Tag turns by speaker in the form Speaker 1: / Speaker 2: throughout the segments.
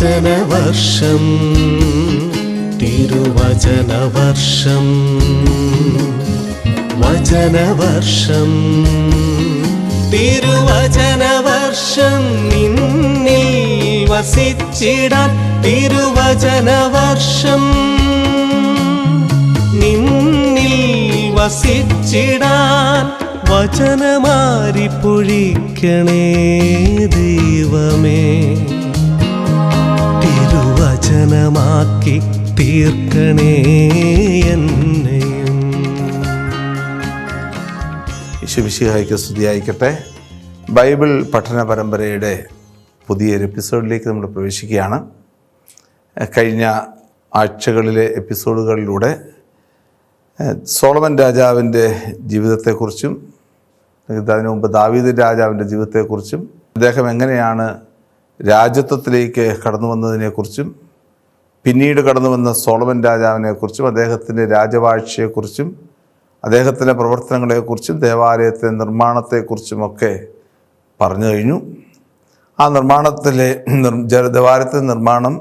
Speaker 1: തിരുവചനവർഷം തിരുവചനവർഷം വചനവർഷം തിരുവചനവർഷം നിന്നിൽ വസിച്ചിടാൻ തിരുവചനവർഷം നിന്നിൽ വസിച്ചിടാൻ വചനമാരി പൊഴിക്കണേ ദൈവമേ, തിരുവചനമാക്കി തീർക്കണേ എന്നെയും.
Speaker 2: ഈശോമിശിഹായ്ക്ക് സ്തുതിയായിരിക്കട്ടെ. ബൈബിൾ പഠന പരമ്പരയുടെ പുതിയൊരു എപ്പിസോഡിലേക്ക് നമ്മൾ പ്രവേശിക്കുകയാണ്. കഴിഞ്ഞ ആഴ്ചകളിലെ എപ്പിസോഡുകളിലൂടെ സോളമൻ രാജാവിൻ്റെ ജീവിതത്തെക്കുറിച്ചും അതിനു മുമ്പ് ദാവീദ് രാജാവിൻ്റെ ജീവിതത്തെക്കുറിച്ചും അദ്ദേഹം എങ്ങനെയാണ് രാജത്വത്തിലേക്ക് കടന്നു വന്നതിനെക്കുറിച്ചും പിന്നീട് കടന്നു വന്ന സോളമൻ രാജാവിനെക്കുറിച്ചും അദ്ദേഹത്തിൻ്റെ രാജവാഴ്ചയെക്കുറിച്ചും അദ്ദേഹത്തിൻ്റെ പ്രവർത്തനങ്ങളെക്കുറിച്ചും ദേവാലയത്തിൻ്റെ നിർമ്മാണത്തെക്കുറിച്ചുമൊക്കെ പറഞ്ഞു കഴിഞ്ഞു. ആ ദേവാലയത്തിൻ്റെ നിർമ്മാണം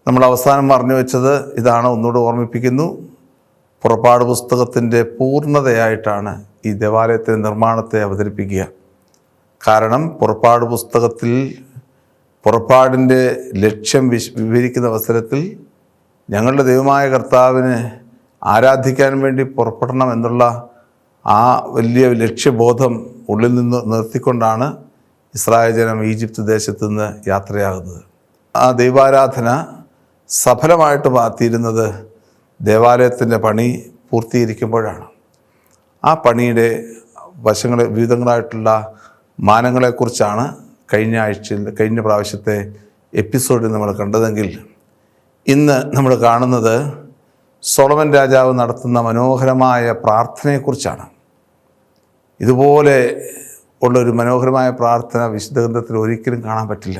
Speaker 2: നമ്മൾ അവസാനം പറഞ്ഞു വെച്ചത് ഇതാണ്, ഒന്നുകൂടെ ഓർമ്മിപ്പിക്കുന്നു. പുറപ്പാട് പുസ്തകത്തിൻ്റെ പൂർണ്ണതയായിട്ടാണ് ഈ ദേവാലയത്തിൻ്റെ നിർമ്മാണത്തെ അവതരിപ്പിക്കുക. കാരണം പുറപ്പാട് പുസ്തകത്തിൽ പുറപ്പാടിൻ്റെ ലക്ഷ്യം വിവരിക്കുന്ന അവസരത്തിൽ ഞങ്ങളുടെ ദൈവമായ കർത്താവിന് ആരാധിക്കാൻ വേണ്ടി പുറപ്പെടണം എന്നുള്ള ആ വലിയ ലക്ഷ്യബോധം ഉള്ളിൽ നിന്ന് നിർത്തിക്കൊണ്ടാണ് ഇസ്രായേൽ ജനം ഈജിപ്ത് ദേശത്തു നിന്ന് യാത്രയാകുന്നത്. ആ ദൈവാരാധന സഫലമായിട്ട് തീരുന്നത് ദേവാലയത്തിൻ്റെ പണി പൂർത്തീകരിക്കുമ്പോഴാണ്. ആ പണിയുടെ വിവിധങ്ങളായിട്ടുള്ള മാനങ്ങളെക്കുറിച്ചാണ് കഴിഞ്ഞ പ്രാവശ്യത്തെ എപ്പിസോഡിൽ നമ്മൾ കണ്ടതെങ്കിൽ ഇന്ന് നമ്മൾ കാണുന്നത് സോളമൻ രാജാവ് നടത്തുന്ന മനോഹരമായ പ്രാർത്ഥനയെക്കുറിച്ചാണ്. ഇതുപോലെ ഉള്ളൊരു മനോഹരമായ പ്രാർത്ഥന വിശുദ്ധ ഗ്രന്ഥത്തിൽ ഒരിക്കലും കാണാൻ പറ്റില്ല.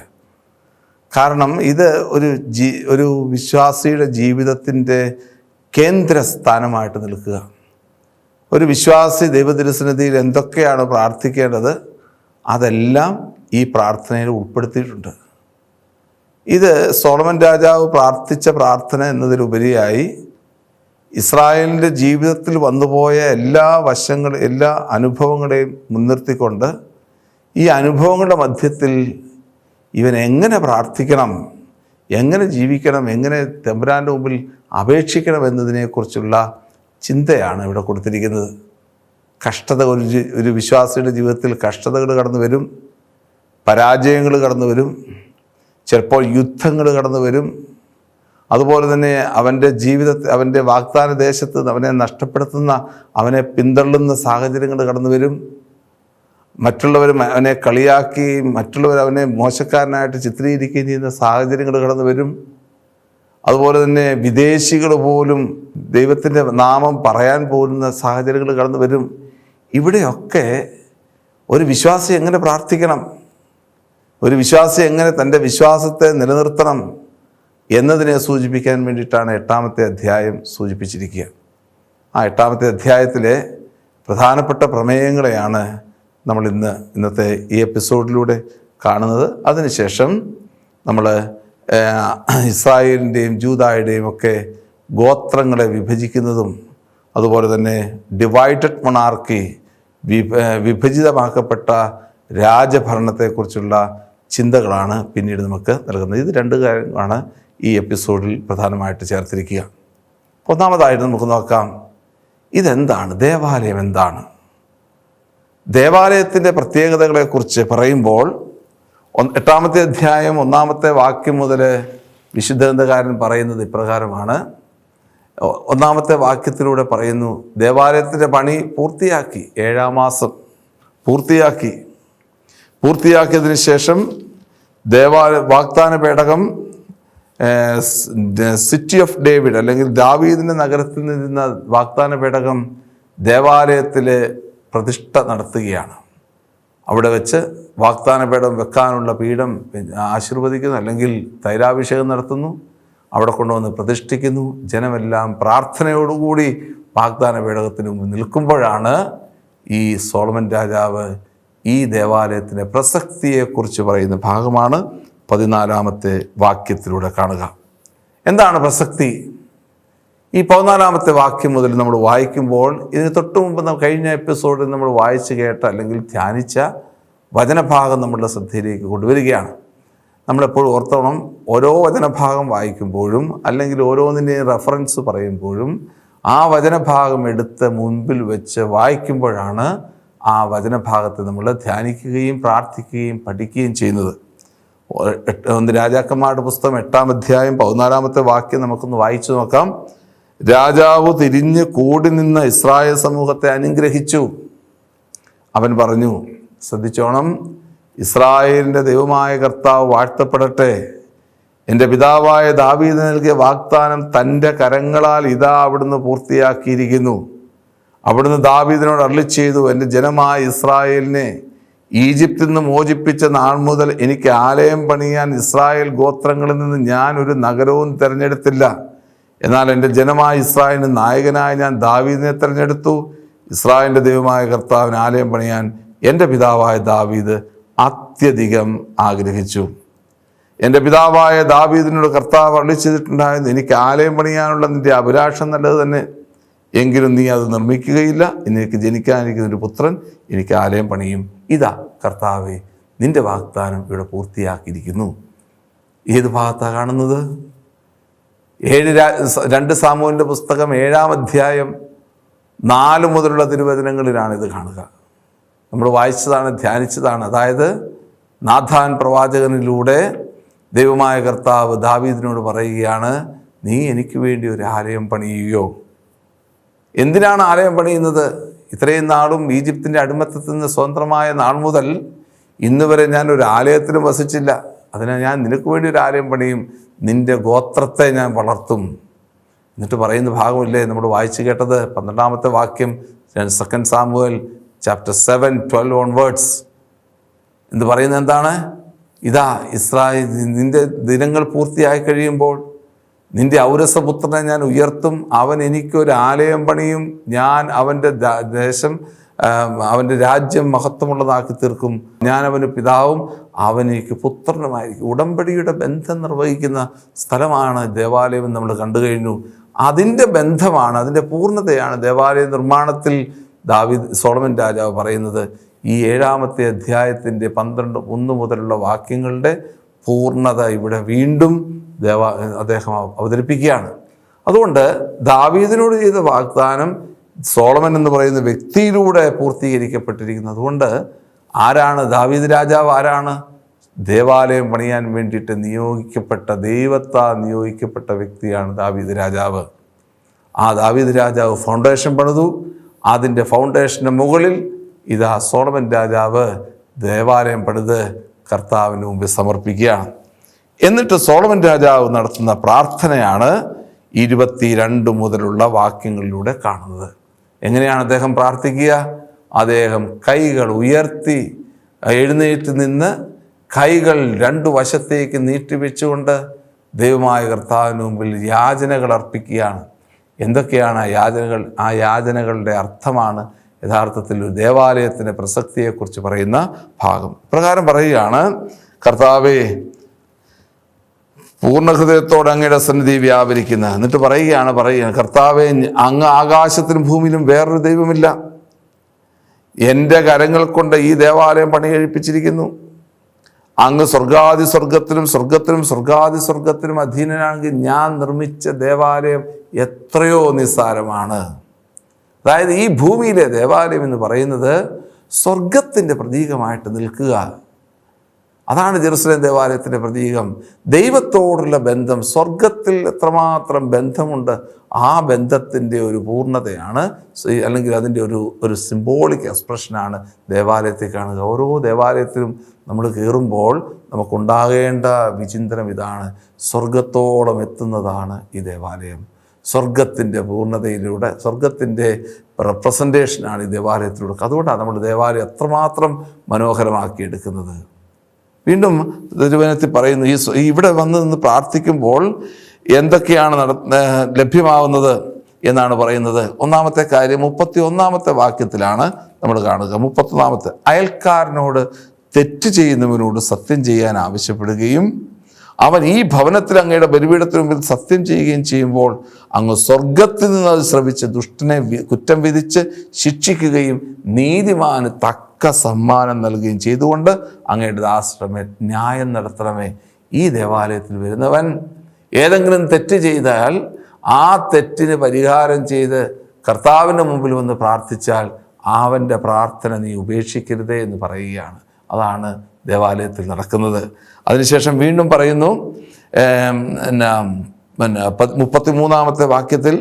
Speaker 2: കാരണം ഇത് ഒരു വിശ്വാസിയുടെ ജീവിതത്തിൻ്റെ കേന്ദ്രസ്ഥാനമായിട്ട് നിൽക്കുക. ഒരു വിശ്വാസി ദൈവതിരുസന്നിധിയിൽ എന്തൊക്കെയാണ് പ്രാർത്ഥിക്കേണ്ടത് അതെല്ലാം ഈ പ്രാർത്ഥനയിൽ ഉൾപ്പെടുത്തിയിട്ടുണ്ട്. ഇത് സോളമൻ രാജാവ് പ്രാർത്ഥിച്ച പ്രാർത്ഥന എന്നതിലുപരിയായി ഇസ്രായേലിൻ്റെ ജീവിതത്തിൽ വന്നുപോയ എല്ലാ അനുഭവങ്ങളെയും മുൻനിർത്തിക്കൊണ്ട് ഈ അനുഭവങ്ങളുടെ മധ്യത്തിൽ ഇവൻ എങ്ങനെ പ്രാർത്ഥിക്കണം, എങ്ങനെ ജീവിക്കണം, എങ്ങനെ തമ്പുരാൻ്റെ മുമ്പിൽ അപേക്ഷിക്കണം എന്നതിനെക്കുറിച്ചുള്ള ചിന്തയാണ് ഇവിടെ കൊടുത്തിരിക്കുന്നത്. ഒരു വിശ്വാസിയുടെ ജീവിതത്തിൽ കഷ്ടതകൾ കടന്നു വരും, പരാജയങ്ങൾ കടന്നു വരും, ചിലപ്പോൾ യുദ്ധങ്ങൾ കടന്നു വരും. അതുപോലെ തന്നെ അവൻ്റെ വാഗ്ദാന ദേശത്ത് അവനെ നഷ്ടപ്പെടുത്തുന്ന, അവനെ പിന്തള്ളുന്ന സാഹചര്യങ്ങൾ കടന്നു വരും. മറ്റുള്ളവർ അവനെ കളിയാക്കുകയും മറ്റുള്ളവർ അവനെ മോശക്കാരനായിട്ട് ചിത്രീകരിക്കുകയും ചെയ്യുന്ന സാഹചര്യങ്ങൾ കടന്നു വരും. അതുപോലെ തന്നെ വിദേശികൾ പോലും ദൈവത്തിൻ്റെ നാമം പറയാൻ പോകുന്ന സാഹചര്യങ്ങൾ കടന്നു വരും. ഇവിടെയൊക്കെ ഒരു വിശ്വാസി എങ്ങനെ പ്രാർത്ഥിക്കണം, ഒരു വിശ്വാസി എങ്ങനെ തൻ്റെ വിശ്വാസത്തെ നിലനിർത്തണം എന്നതിനെ സൂചിപ്പിക്കാൻ വേണ്ടിയിട്ടാണ് 8-ാമത്തെ അധ്യായം സൂചിപ്പിച്ചിരിക്കുക. ആ 8-ാമത്തെ അധ്യായത്തിലെ പ്രധാനപ്പെട്ട പ്രമേയങ്ങളെയാണ് നമ്മൾ ഇന്നത്തെ ഈ എപ്പിസോഡിലൂടെ കാണുന്നത്. അതിനുശേഷം നമ്മൾ ഇസ്രായേലിൻ്റെയും ജൂദായുടെയും ഒക്കെ ഗോത്രങ്ങളെ വിഭജിക്കുന്നതും അതുപോലെ തന്നെ ഡിവൈഡഡ് മൊണാർക്കി വിഭജിതമാക്കപ്പെട്ട രാജഭരണത്തെക്കുറിച്ചുള്ള ചിന്തകളാണ് പിന്നീട് നമുക്ക് നൽകുന്നത്. ഇത് രണ്ട് കാര്യങ്ങളാണ് ഈ എപ്പിസോഡിൽ പ്രധാനമായിട്ട് ചേർത്തിരിക്കുക. ഒന്നാമതായിട്ട് നമുക്ക് നോക്കാം, ഇതെന്താണ്, ദേവാലയം എന്താണ്? ദേവാലയത്തിൻ്റെ പ്രത്യേകതകളെക്കുറിച്ച് പറയുമ്പോൾ 8-ാമത്തെ അധ്യായം 1-ാമത്തെ വാക്യം മുതൽ വിശുദ്ധ ഗ്രന്ഥകാരൻ പറയുന്നത് ഇപ്രകാരമാണ്. 1-ാമത്തെ വാക്യത്തിലൂടെ പറയുന്നു, ദേവാലയത്തിൻ്റെ പണി പൂർത്തിയാക്കി, 7-ാം മാസം പൂർത്തിയാക്കിയതിന് ശേഷം വാഗ്ദാന പേടകം സിറ്റി ഓഫ് ഡേവിഡ് അല്ലെങ്കിൽ ദാവീദിൻ്റെ നഗരത്തിൽ നിന്ന വാഗ്ദാന പേടകം ദേവാലയത്തിൽ പ്രതിഷ്ഠ നടത്തുകയാണ്. അവിടെ വെച്ച് വാഗ്ദാന പേടകം വെക്കാനുള്ള പീഠം ആശീർവദിക്കുന്നു, അല്ലെങ്കിൽ തൈലാഭിഷേകം നടത്തുന്നു, അവിടെ കൊണ്ടുവന്ന് പ്രതിഷ്ഠിക്കുന്നു. ജനമെല്ലാം പ്രാർത്ഥനയോടുകൂടി വാഗ്ദാന പേടകത്തിന് മുമ്പ് നിൽക്കുമ്പോഴാണ് ഈ സോളമൻ രാജാവ് ഈ ദേവാലയത്തിൻ്റെ പ്രസക്തിയെക്കുറിച്ച് പറയുന്ന ഭാഗമാണ് 14-ാമത്തെ വാക്യത്തിലൂടെ കാണുക. എന്താണ് പ്രസക്തി? ഈ 14-ാമത്തെ വാക്യം മുതൽ നമ്മൾ വായിക്കുമ്പോൾ ഇതിന് തൊട്ട് മുമ്പ് കഴിഞ്ഞ എപ്പിസോഡിൽ നമ്മൾ വായിച്ച് കേട്ട അല്ലെങ്കിൽ ധ്യാനിച്ച വചനഭാഗം നമ്മളുടെ ശ്രദ്ധയിലേക്ക് കൊണ്ടുവരികയാണ്. നമ്മളെപ്പോഴും ഓർത്തോണം, ഓരോ വചനഭാഗം വായിക്കുമ്പോഴും അല്ലെങ്കിൽ ഓരോന്നിൻ്റെയും റെഫറൻസ് പറയുമ്പോഴും ആ വചനഭാഗം എടുത്ത് മുൻപിൽ വെച്ച് വായിക്കുമ്പോഴാണ് ആ വചനഭാഗത്തെ നമ്മൾ ധ്യാനിക്കുകയും പ്രാർത്ഥിക്കുകയും പഠിക്കുകയും ചെയ്യുന്നത്. 1 രാജാക്കന്മാരുടെ പുസ്തകം 8-ാം അധ്യായം 14-ാമത്തെ വാക്യം നമുക്കൊന്ന് വായിച്ചു നോക്കാം. രാജാവ് തിരിഞ്ഞ് കൂടി നിന്ന് ഇസ്രായേൽ സമൂഹത്തെ അനുഗ്രഹിച്ചു. അവൻ പറഞ്ഞു, ശ്രദ്ധിച്ചോണം, ഇസ്രായേലിൻ്റെ ദൈവമായ കർത്താവ് വാഴ്ത്തപ്പെടട്ടെ. എൻ്റെ പിതാവായ ദാവീദ് നൽകിയ വാഗ്ദാനം തൻ്റെ കരങ്ങളാൽ ഇതാ അവിടുന്ന് പൂർത്തിയാക്കിയിരിക്കുന്നു. അവിടുന്ന് ദാവീദിനോട് അരുളിച്ചെയ്തു, എൻ്റെ ജനമായ ഇസ്രായേലിനെ ഈജിപ്തിൽ നിന്ന് മോചിപ്പിച്ച നാൾ മുതൽ എനിക്ക് ആലയം പണിയാൻ ഇസ്രായേൽ ഗോത്രങ്ങളിൽ നിന്ന് ഞാൻ ഒരു നഗരവും തിരഞ്ഞെടുത്തില്ല. എന്നാൽ എൻ്റെ ജനമായ ഇസ്രായേലിന് നായകനായ ഞാൻ ദാവീദിനെ തിരഞ്ഞെടുത്തു. ഇസ്രായേലിൻ്റെ ദൈവമായ കർത്താവിന് ആലയം പണിയാൻ എൻ്റെ പിതാവായ ദാവീദ് അത്യധികം ആഗ്രഹിച്ചു. എൻ്റെ പിതാവായ ദാവീദിനോട് കർത്താവ് അരുളിച്ചെയ്തിട്ടുണ്ടായിരുന്നു, എനിക്ക് ആലയം പണിയാനുള്ള നിൻ്റെ അഭിലാഷം നല്ലത് തന്നെ, എങ്കിലും നീ അത് നിർമ്മിക്കുകയില്ല. എനിക്ക് ജനിക്കാനിരിക്കുന്ന ഒരു പുത്രൻ എനിക്ക് ആലയം പണിയും. ഇതാ കർത്താവേ, നിൻ്റെ വാഗ്ദാനം ഇവിടെ പൂർത്തിയാക്കിയിരിക്കുന്നു. ഏത് ഭാഗത്താണ് കാണുന്നത്? 2 സാമുവേലിൻ്റെ പുസ്തകം 7-ാം അധ്യായം 4 മുതലുള്ള തിരുവചനങ്ങളിലാണ് ഇത് കാണുക. നമ്മൾ വായിച്ചതാണ്, ധ്യാനിച്ചതാണ്. അതായത് നാഥാൻ പ്രവാചകനിലൂടെ ദൈവമായ കർത്താവ് ദാവീദിനോട് പറയുകയാണ്, നീ എനിക്ക് വേണ്ടി ഒരു ആലയം പണിയുകയോ? എന്തിനാണ് ആലയം പണിയുന്നത്? ഇത്രയും നാളും ഈജിപ്തിൻ്റെ അടിമത്തത്തിൽ നിന്ന് സ്വതന്ത്രമായ നാൾ മുതൽ ഇന്ന് വരെ ഞാൻ ഒരു ആലയത്തിലും വസിച്ചില്ല. അതിനാൽ ഞാൻ നിനക്ക് വേണ്ടി ഒരു ആലയം പണിയും, നിൻ്റെ ഗോത്രത്തെ ഞാൻ വളർത്തും. എന്നിട്ട് പറയുന്ന ഭാഗമില്ലേ നമ്മൾ വായിച്ചു കേട്ടത്? 12-ാമത്തെ വാക്യം 2 സാമുവേൽ ചാപ്റ്റർ 7:12 ഓൺവേർഡ്സ് എന്ന് പറയുന്നത് എന്താണ്? ഇതാ ഇസ്രായേൽ നിൻ്റെ ദിനങ്ങൾ പൂർത്തിയായി കഴിയുമ്പോൾ നിൻ്റെ ഔരസപുത്രനെ ഞാൻ ഉയർത്തും, അവൻ എനിക്കൊരു ആലയം പണിയും, ഞാൻ അവൻ്റെ ദേശം അവൻ്റെ രാജ്യം മഹത്വമുള്ളതാക്കി തീർക്കും, ഞാൻ അവന് പിതാവും അവൻ എനിക്ക് പുത്രനുമായിരിക്കും. ഉടമ്പടിയുടെ ബന്ധം നിർവഹിക്കുന്ന സ്ഥലമാണ് ദേവാലയം. നമ്മൾ കണ്ടു കഴിഞ്ഞു. അതിൻ്റെ ബന്ധമാണ്, അതിൻ്റെ പൂർണ്ണതയാണ് ദേവാലയ നിർമ്മാണത്തിൽ സോളമൻ രാജാവ് പറയുന്നത്. ഈ 7-ാമത്തെ അധ്യായത്തിൻ്റെ 12:1 മുതലുള്ള വാക്യങ്ങളുടെ പൂർണ്ണത ഇവിടെ വീണ്ടും അദ്ദേഹം അവതരിപ്പിക്കുകയാണ്. അതുകൊണ്ട് ദാവീദിനോട് ചെയ്ത വാഗ്ദാനം സോളമൻ എന്ന് പറയുന്ന വ്യക്തിയിലൂടെ പൂർത്തീകരിക്കപ്പെട്ടിരിക്കുന്നു. അതുകൊണ്ട് ആരാണ് ദാവീദ് രാജാവ്? ആരാണ്? ദേവാലയം പണിയാൻ വേണ്ടിയിട്ട് നിയോഗിക്കപ്പെട്ട, ദൈവത്താൽ നിയോഗിക്കപ്പെട്ട വ്യക്തിയാണ് ദാവീദ് രാജാവ്. ആ ദാവീദ് രാജാവ് ഫൗണ്ടേഷൻ പണിതു. അതിൻ്റെ ഫൗണ്ടേഷന് മുകളിൽ ഇതാ സോളമൻ രാജാവ് ദേവാലയം പണിത് കർത്താവിന് മുമ്പിൽ സമർപ്പിക്കുകയാണ്. എന്നിട്ട് സോളമൻ രാജാവ് നടത്തുന്ന പ്രാർത്ഥനയാണ് 22 മുതലുള്ള വാക്യങ്ങളിലൂടെ കാണുന്നത്. എങ്ങനെയാണ് അദ്ദേഹം പ്രാർത്ഥിക്കുക? അദ്ദേഹം കൈകൾ ഉയർത്തി എഴുന്നേറ്റ് നിന്ന് കൈകൾ 2 വശത്തേക്ക് നീട്ടിവെച്ചുകൊണ്ട് ദൈവമായ കർത്താവിന് മുമ്പിൽ യാചനകൾ അർപ്പിക്കുകയാണ്. എന്തൊക്കെയാണ് ആ യാചനകൾ? ആ യാചനകളുടെ അർത്ഥമാണ് യഥാർത്ഥത്തിൽ ഒരു ദേവാലയത്തിൻ്റെ പ്രസക്തിയെക്കുറിച്ച് പറയുന്ന ഭാഗം. പ്രകാരം പറയുകയാണ്, കർത്താവേ, പൂർണ്ണ ഹൃദയത്തോടെ അങ്ങയുടെ സന്നിധി വ്യാപരിക്കുന്ന. എന്നിട്ട് പറയുകയാണ് കർത്താവേ, അങ്ങ് ആകാശത്തിലും ഭൂമിയിലും വേറൊരു ദൈവമില്ല. എൻ്റെ കരങ്ങൾ കൊണ്ട് ഈ ദേവാലയം പണി കഴിപ്പിച്ചിരിക്കുന്നു. അങ്ങ് സ്വർഗാദി സ്വർഗത്തിലും സ്വർഗത്തിലും സ്വർഗാദി സ്വർഗത്തിലും അധീനനാണെങ്കിൽ ഞാൻ നിർമ്മിച്ച ദേവാലയം എത്രയോ നിസ്സാരമാണ്. അതായത് ഈ ഭൂമിയിലെ ദേവാലയം എന്ന് പറയുന്നത് സ്വർഗത്തിൻ്റെ പ്രതീകമായിട്ട് നിൽക്കുക. അതാണ് ജെറുസലേം ദേവാലയത്തിൻ്റെ പ്രതീകം. ദൈവത്തോടുള്ള ബന്ധം, സ്വർഗത്തിൽ എത്രമാത്രം ബന്ധമുണ്ട്, ആ ബന്ധത്തിൻ്റെ ഒരു പൂർണ്ണതയാണ്, അല്ലെങ്കിൽ അതിൻ്റെ ഒരു സിംബോളിക് എക്സ്പ്രഷനാണ് ദേവാലയത്തെ കാണുക. ഓരോ ദേവാലയത്തിലും നമ്മൾ കയറുമ്പോൾ നമുക്കുണ്ടാകേണ്ട വിചിന്തനം ഇതാണ്: സ്വർഗത്തോളം എത്തുന്നതാണ് ഈ ദേവാലയം. സ്വർഗത്തിൻ്റെ പൂർണ്ണതയിലൂടെ, സ്വർഗത്തിൻ്റെ റെപ്രസെൻറ്റേഷനാണ് ഈ ദേവാലയത്തിലൂടെ. അതുകൊണ്ടാണ് നമ്മൾ ദേവാലയം എത്രമാത്രം മനോഹരമാക്കിയെടുക്കുന്നത്. വീണ്ടും തിരുവചനത്തിൽ പറയുന്നു, ഇവിടെ വന്ന് നിന്ന് പ്രാർത്ഥിക്കുമ്പോൾ എന്തൊക്കെയാണ് ലഭ്യമാവുന്നത് എന്നാണ് പറയുന്നത്. ഒന്നാമത്തെ കാര്യം 31-ാമത്തെ വാക്യത്തിലാണ് നമ്മൾ കാണുക. 31-ാമത്തെ, അയൽക്കാരനോട് തെറ്റ് ചെയ്യുന്നവനോട് സത്യം ചെയ്യാൻ ആവശ്യപ്പെടുകയും അവൻ ഈ ഭവനത്തിൽ അങ്ങയുടെ ബലിപീഠത്തിന് മുമ്പിൽ സത്യം ചെയ്യുകയും ചെയ്യുമ്പോൾ അങ്ങ് സ്വർഗത്തിൽ നിന്ന് അത് ശ്രവിച്ച് ദുഷ്ടനെ കുറ്റം വിധിച്ച് ശിക്ഷിക്കുകയും നീതിമാന് തക്ക സമ്മാനം നൽകുകയും ചെയ്തുകൊണ്ട് അങ്ങയുടെ ദാസമേ ന്യായം നടത്തണമേ. ഈ ദേവാലയത്തിൽ വരുന്നവൻ ഏതെങ്കിലും തെറ്റ് ചെയ്താൽ ആ തെറ്റിന് പരിഹാരം ചെയ്ത് കർത്താവിൻ്റെ മുമ്പിൽ വന്ന് പ്രാർത്ഥിച്ചാൽ അവൻ്റെ പ്രാർത്ഥന നീ ഉപേക്ഷിക്കരുതേ എന്ന് പറയുകയാണ്. അതാണ് ദേവാലയത്തിൽ നടക്കുന്നത്. അതിനുശേഷം വീണ്ടും പറയുന്നു, 33-ാമത്തെ വാക്യത്തിൽ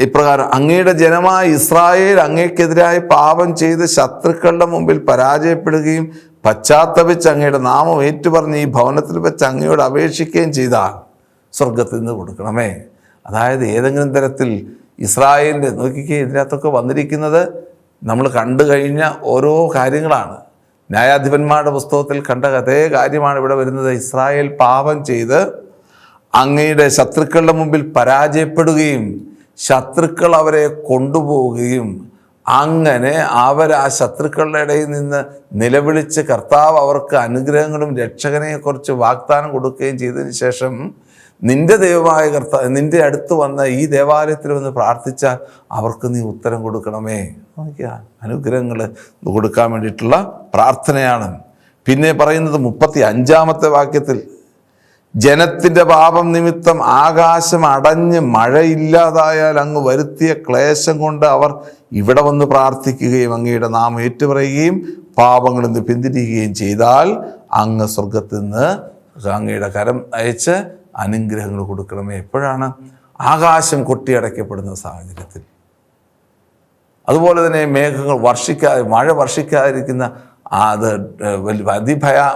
Speaker 2: ഇപ്രകാരം, അങ്ങയുടെ ജനമായ ഇസ്രായേൽ അങ്ങേക്കെതിരായി പാപം ചെയ്ത് ശത്രുക്കളുടെ മുമ്പിൽ പരാജയപ്പെടുകയും പശ്ചാത്തപിച്ച് അങ്ങയുടെ നാമം ഏറ്റുപറഞ്ഞ് ഈ ഭവനത്തിൽ വെച്ച് അങ്ങയോട് അപേക്ഷിക്കുകയും ചെയ്താൽ സ്വർഗത്തിൽ നിന്ന് കൊടുക്കണമേ. അതായത് ഏതെങ്കിലും തരത്തിൽ ഇസ്രായേലിൻ്റെ, നോക്കിക്കേ ഇതിനകത്തൊക്കെ വന്നിരിക്കുന്നത് നമ്മൾ കണ്ടു കഴിഞ്ഞ ഓരോ കാര്യങ്ങളാണ്. ന്യായാധിപന്മാരുടെ പുസ്തകത്തിൽ കണ്ട അതേ കാര്യമാണ് ഇവിടെ വരുന്നത്. ഇസ്രായേൽ പാപം ചെയ്ത് അങ്ങയുടെ ശത്രുക്കളുടെ മുമ്പിൽ പരാജയപ്പെടുകയും ശത്രുക്കൾ അവരെ കൊണ്ടുപോവുകയും അങ്ങനെ അവർ ആ ശത്രുക്കളുടെ ഇടയിൽ നിന്ന് നിലവിളിച്ച് കർത്താവ് അവർക്ക് അനുഗ്രഹങ്ങളും രക്ഷകനെക്കുറിച്ച് വാഗ്ദാനം കൊടുക്കുകയും ചെയ്തതിന് ശേഷം നിന്റെ ദൈവമായ കർത്താവ് നിന്റെ അടുത്ത് വന്ന ഈ ദേവാലയത്തിൽ വന്ന് പ്രാർത്ഥിച്ചാൽ അവർക്ക് നീ ഉത്തരം കൊടുക്കണമേ. അനുഗ്രഹങ്ങൾ കൊടുക്കാൻ വേണ്ടിയിട്ടുള്ള പ്രാർത്ഥനയാണ്. പിന്നെ പറയുന്നത് 35-ാമത്തെ വാക്യത്തിൽ, ജനത്തിൻ്റെ പാപം നിമിത്തം ആകാശം അടഞ്ഞ് മഴയില്ലാതായാൽ അങ്ങ് വരുത്തിയ ക്ലേശം കൊണ്ട് അവർ ഇവിടെ വന്ന് പ്രാർത്ഥിക്കുകയും അങ്ങയുടെ നാമം ഏറ്റുപറയുകയും പാപങ്ങളിൽ നിന്ന് പിന്തിരിയുകയും ചെയ്താൽ അങ്ങ് സ്വർഗത്തിൽ നിന്ന് അങ്ങയുടെ കരം അയച്ച് അനുഗ്രഹങ്ങൾ കൊടുക്കണമേ. എപ്പോഴാണ്? ആകാശം കൊട്ടിയടയ്ക്കപ്പെടുന്ന സാഹചര്യത്തിൽ. അതുപോലെ തന്നെ മേഘങ്ങൾ മഴ വർഷിക്കാതിരിക്കുന്ന അത്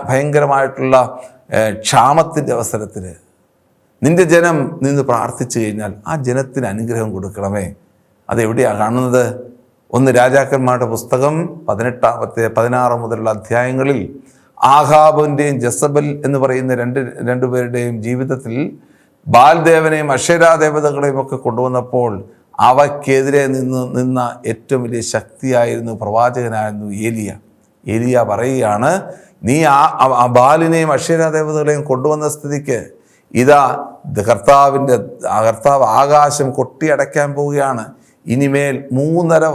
Speaker 2: ഭയങ്കരമായിട്ടുള്ള ക്ഷാമത്തിൻ്റെ അവസരത്തിൽ നിന്റെ ജനം നിന്ന് പ്രാർത്ഥിച്ചു കഴിഞ്ഞാൽ ആ ജനത്തിന് അനുഗ്രഹം കൊടുക്കണമേ. അതെവിടെയാണ് കാണുന്നത്? 1 രാജാക്കന്മാരുടെ പുസ്തകം 16 മുതലുള്ള അധ്യായങ്ങളിൽ ആഹാബിൻ്റെയും ജസബൽ എന്ന് പറയുന്ന രണ്ടുപേരുടെയും ജീവിതത്തിൽ ബാൽദേവനെയും അക്ഷേരാ ദേവതകളെയും ഒക്കെ കൊണ്ടുവന്നപ്പോൾ അവയ്ക്കെതിരെ നിന്ന ഏറ്റവും വലിയ ശക്തിയായിരുന്നു, പ്രവാചകനായിരുന്നു ഏലിയ പറയുകയാണ്, നീ ആ ബാലിനെയും അക്ഷേരാ ദേവതകളെയും കൊണ്ടുവന്ന സ്ഥിതിക്ക് ഇതാ കർത്താവ് ആകാശം കൊട്ടിയടയ്ക്കാൻ പോവുകയാണ്. ഇനിമേൽ 3.5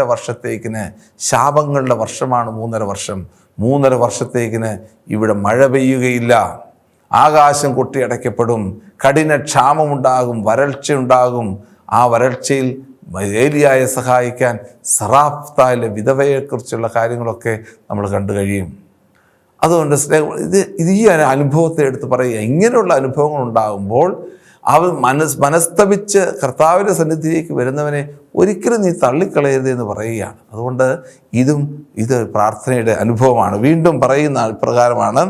Speaker 2: വർഷത്തേക്കിന് ശാപങ്ങളുടെ വർഷമാണ് 3.5 വർഷം. 3.5 വർഷത്തേക്കിന് ഇവിടെ മഴ പെയ്യുകയില്ല, ആകാശം കൊട്ടിയടയ്ക്കപ്പെടും, കഠിന ക്ഷാമമുണ്ടാകും, വരൾച്ചയുണ്ടാകും. ആ വരൾച്ചയിൽ ഏലിയായെ സഹായിക്കാൻ സറാഫ്തായിലെ വിധവയെക്കുറിച്ചുള്ള കാര്യങ്ങളൊക്കെ നമ്മൾ കണ്ടു കഴിയും. അതുകൊണ്ട് ഈ അനുഭവത്തെ എടുത്ത് പറയുക, ഇങ്ങനെയുള്ള അനുഭവങ്ങൾ ഉണ്ടാകുമ്പോൾ അവർ മനസ്തപിച്ച് കർത്താവിൻ്റെ സന്നിധിയിലേക്ക് വരുന്നവനെ ഒരിക്കലും നീ തള്ളിക്കളയരുത് എന്ന് പറയുകയാണ്. അതുകൊണ്ട് ഇത് പ്രാർത്ഥനയുടെ അനുഭവമാണ്. വീണ്ടും പറയുന്ന പ്രകാരമാണ്,